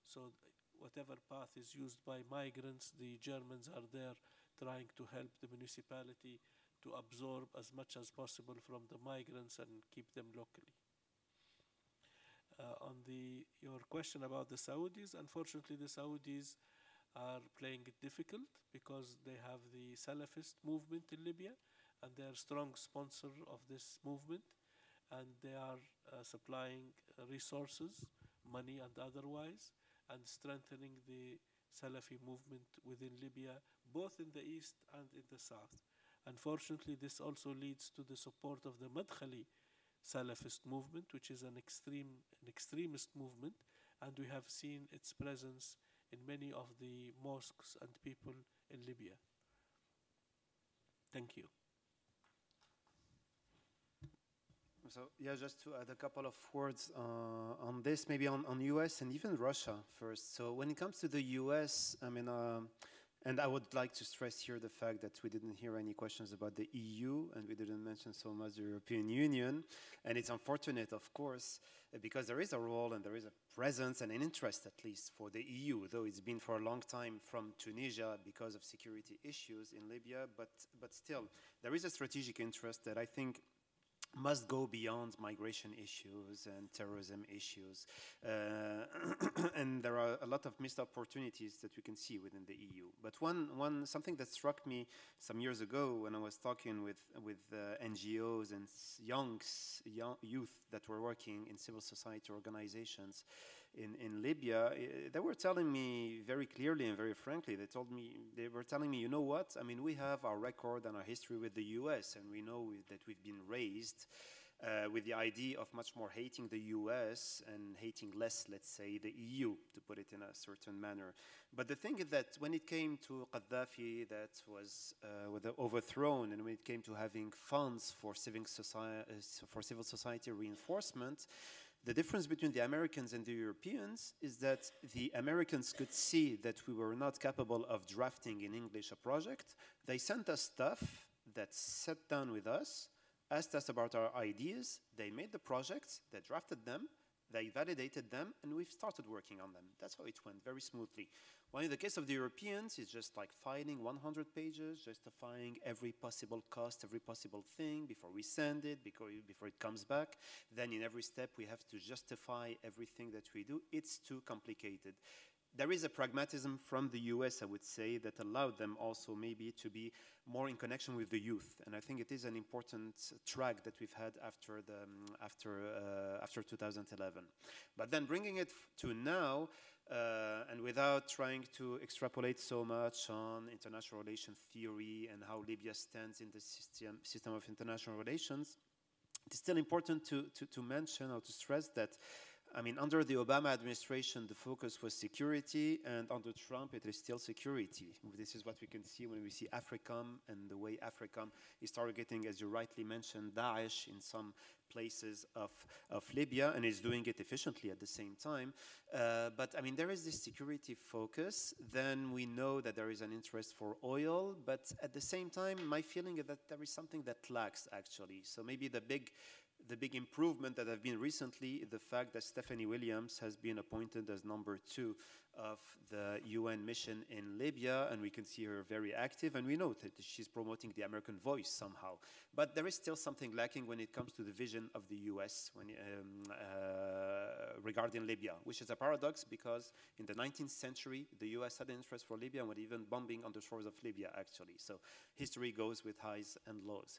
Speaker 4: So whatever path is used by migrants, the Germans are there trying to help the municipality to absorb as much as possible from the migrants and keep them locally. On your question about the Saudis, unfortunately the Saudis are playing it difficult because they have the Salafist movement in Libya, and they are strong sponsor of this movement, and they are supplying resources, money and otherwise, and strengthening the Salafi movement within Libya, both in the east and in the south. Unfortunately, this also leads to the support of the Madkhali Salafist movement, which is an extremist movement, and we have seen its presence in many of the mosques and people in Libya. Thank you.
Speaker 2: So yeah, just to add a couple of words on this, maybe on US and even Russia first. So when it comes to the US, I mean, And I would like to stress here the fact that we didn't hear any questions about the EU, and we didn't mention so much the European Union. And it's unfortunate, of course, because there is a role and there is a presence and an interest, at least, for the EU, though it's been for a long time from Tunisia because of security issues in Libya. But still, there is a strategic interest that I think must go beyond migration issues and terrorism issues. And there are a lot of missed opportunities that we can see within the EU. But something that struck me some years ago when I was talking with NGOs and young youth that were working in civil society organizations in Libya, they were telling me very clearly and very frankly, they were telling me, you know what, I mean, we have our record and our history with the US, and we know that we've been raised with the idea of much more hating the US and hating less, let's say, the EU, to put it in a certain manner. But the thing is that when it came to Gaddafi that was overthrown, and when it came to having funds for civil society reinforcement, the difference between the Americans and the Europeans is that the Americans could see that we were not capable of drafting in English a project. They sent us stuff that sat down with us, asked us about our ideas, they made the projects, they drafted them, they validated them, and we've started working on them. That's how it went, very smoothly. While in the case of the Europeans, it's just like filing 100 pages, justifying every possible cost, every possible thing before we send it, before it comes back. Then in every step, we have to justify everything that we do. It's too complicated. There is a pragmatism from the US, I would say, that allowed them also maybe to be more in connection with the youth. And I think it is an important track that we've had after 2011. But then bringing it to now, and without trying to extrapolate so much on international relations theory and how Libya stands in the system of international relations, it's still important to mention or to stress that, I mean, under the Obama administration, the focus was security, and under Trump, it is still security. This is what we can see when we see AFRICOM and the way AFRICOM is targeting, as you rightly mentioned, Daesh in some places of Libya, and is doing it efficiently at the same time. But, I mean, there is this security focus. Then we know that there is an interest for oil, but at the same time, my feeling is that there is something that lacks, actually. So maybe the big improvement that have been recently, the fact that Stephanie Williams has been appointed as #2 of the UN mission in Libya, and we can see her very active, and we know that she's promoting the American voice somehow. But there is still something lacking when it comes to the vision of the US regarding Libya, which is a paradox because in the 19th century, the US had an interest for Libya and were even bombing on the shores of Libya, actually. So history goes with highs and lows.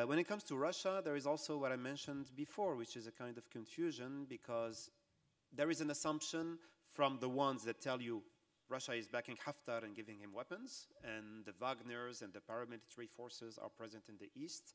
Speaker 2: When it comes to Russia, there is also what I mentioned before, which is a kind of confusion because there is an assumption from the ones that tell you Russia is backing Haftar and giving him weapons, and the Wagners and the paramilitary forces are present in the east.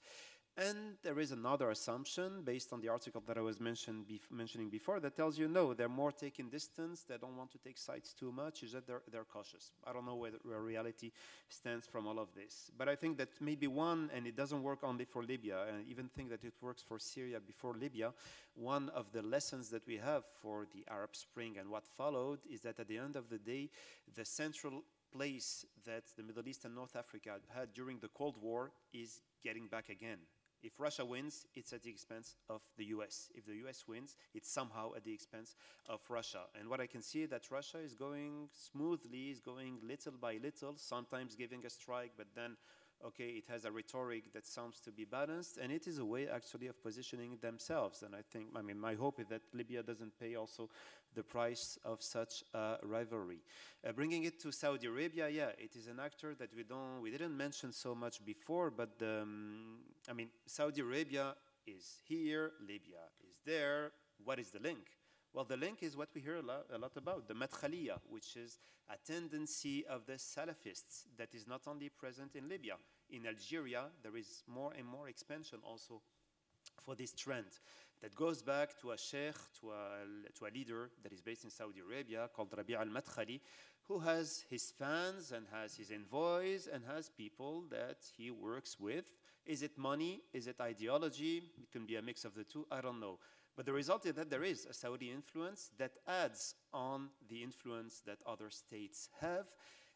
Speaker 2: And there is another assumption based on the article that I was mentioning before that tells you, no, they're more taking distance, they don't want to take sides too much, is that they're cautious. I don't know where reality stands from all of this. But I think that maybe and it doesn't work only for Libya, and I even think that it works for Syria before Libya. One of the lessons that we have for the Arab Spring and what followed is that at the end of the day, the central place that the Middle East and North Africa had during the Cold War is getting back again. If Russia wins, it's at the expense of the US. If the US wins, it's somehow at the expense of Russia. And what I can see is that Russia is going smoothly, is going little by little, sometimes giving a strike, but then, okay, it has a rhetoric that sounds to be balanced, and it is a way actually of positioning themselves. And I think, I mean, my hope is that Libya doesn't pay also the price of such a rivalry. Bringing it to Saudi Arabia, yeah, it is an actor that we didn't mention so much before, but I mean, Saudi Arabia is here, Libya is there. What is the link? Well, the link is what we hear a lot about, the Madkhaliya, which is a tendency of the Salafists that is not only present in Libya. In Algeria, there is more and more expansion also for this trend that goes back to a sheikh, to a leader that is based in Saudi Arabia called Rabi' al-Madkhali, who has his fans and has his envoys and has people that he works with. Is it money? Is it ideology? It can be a mix of the two. I don't know. But the result is that there is a Saudi influence that adds on the influence that other states have.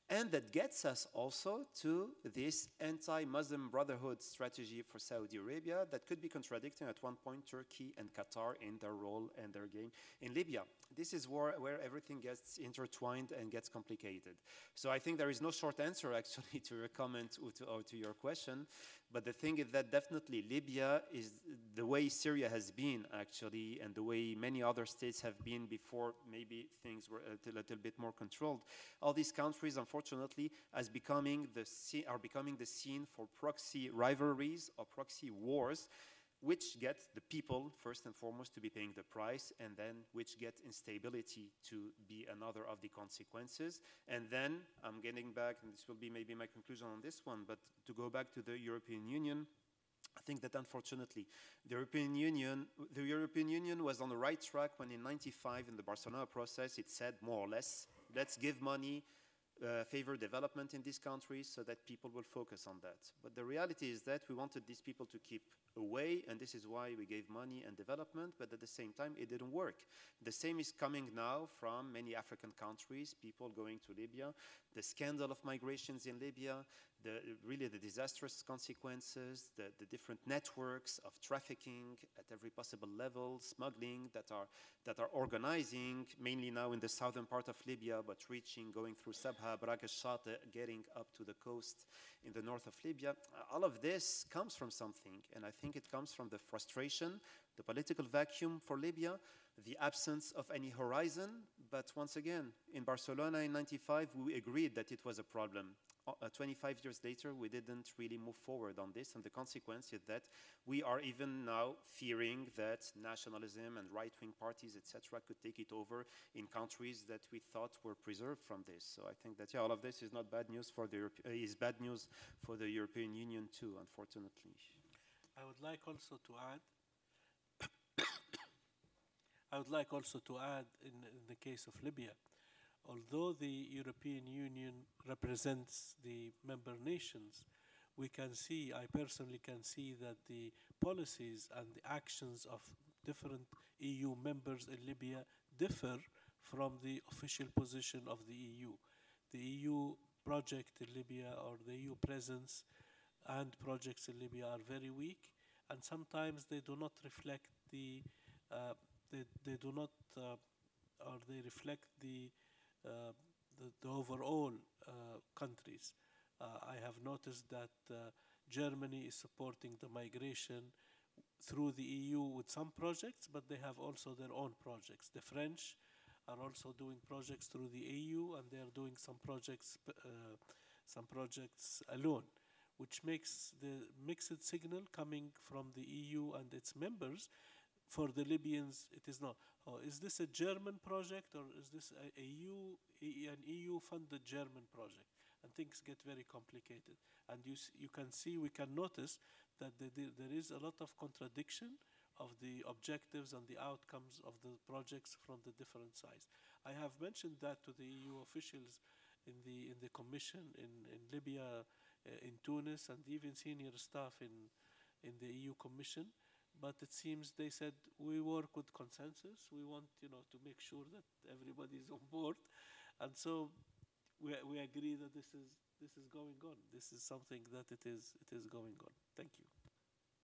Speaker 2: And that gets us also to this anti-Muslim Brotherhood strategy for Saudi Arabia that could be contradicting at one point Turkey and Qatar in their role and their game in Libya. This is where everything gets intertwined and gets complicated. So I think there is no short answer actually to your comment or to your question. But the thing is that definitely Libya is the way Syria has been actually, and the way many other states have been before maybe things were a little bit more controlled. All these countries, unfortunately, are becoming the scene for proxy rivalries or proxy wars, which get the people, first and foremost, to be paying the price, and then which get instability to be another of the consequences. And then I'm getting back, and this will be maybe my conclusion on this one, but to go back to the European Union, I think that unfortunately the European Union was on the right track when in '95 in the Barcelona process it said more or less, let's give money, favor development in these countries so that people will focus on that. But the reality is that we wanted these people to keep away, and this is why we gave money and development, but at the same time it didn't work. The same is coming now from many African countries, people going to Libya, the scandal of migrations in Libya, really the disastrous consequences, the different networks of trafficking at every possible level, smuggling that are organizing, mainly now in the southern part of Libya, but going through Sabha, Braq al-Shati, getting up to the coast in the north of Libya. All of this comes from something, and I think it comes from the frustration, the political vacuum for Libya, the absence of any horizon. But once again, in Barcelona in '95, we agreed that it was a problem. 25 years later, we didn't really move forward on this, and the consequence is that we are even now fearing that nationalism and right-wing parties, etc., could take it over in countries that we thought were preserved from this. So I think that all of this is not bad news for is bad news for the European Union too, unfortunately.
Speaker 4: I would like also to add. I would like also to add, in the case of Libya, although the European Union represents the member nations, we can see, I personally can see that the policies and the actions of different EU members in Libya differ from the official position of the EU. The EU project in Libya, or the EU presence and projects in Libya, are very weak, and sometimes they do not reflect the they do not or they reflect the overall countries. I have noticed that Germany is supporting the migration through the EU with some projects, but they have also their own projects. The French are also doing projects through the EU, and they are doing some projects alone, which makes the mixed signal coming from the EU and its members. For the Libyans, it is not. Oh, is this a German project, or is this an EU-funded German project? And things get very complicated. And you can see, we can notice that there is a lot of contradiction of the objectives and the outcomes of the projects from the different sides. I have mentioned that to the EU officials in the commission in Libya, in Tunis, and even senior staff in the EU Commission. But it seems they said, we work with consensus. We want, to make sure that everybody is on board. And so we agree that this is going on. This is something that it is going on. Thank you.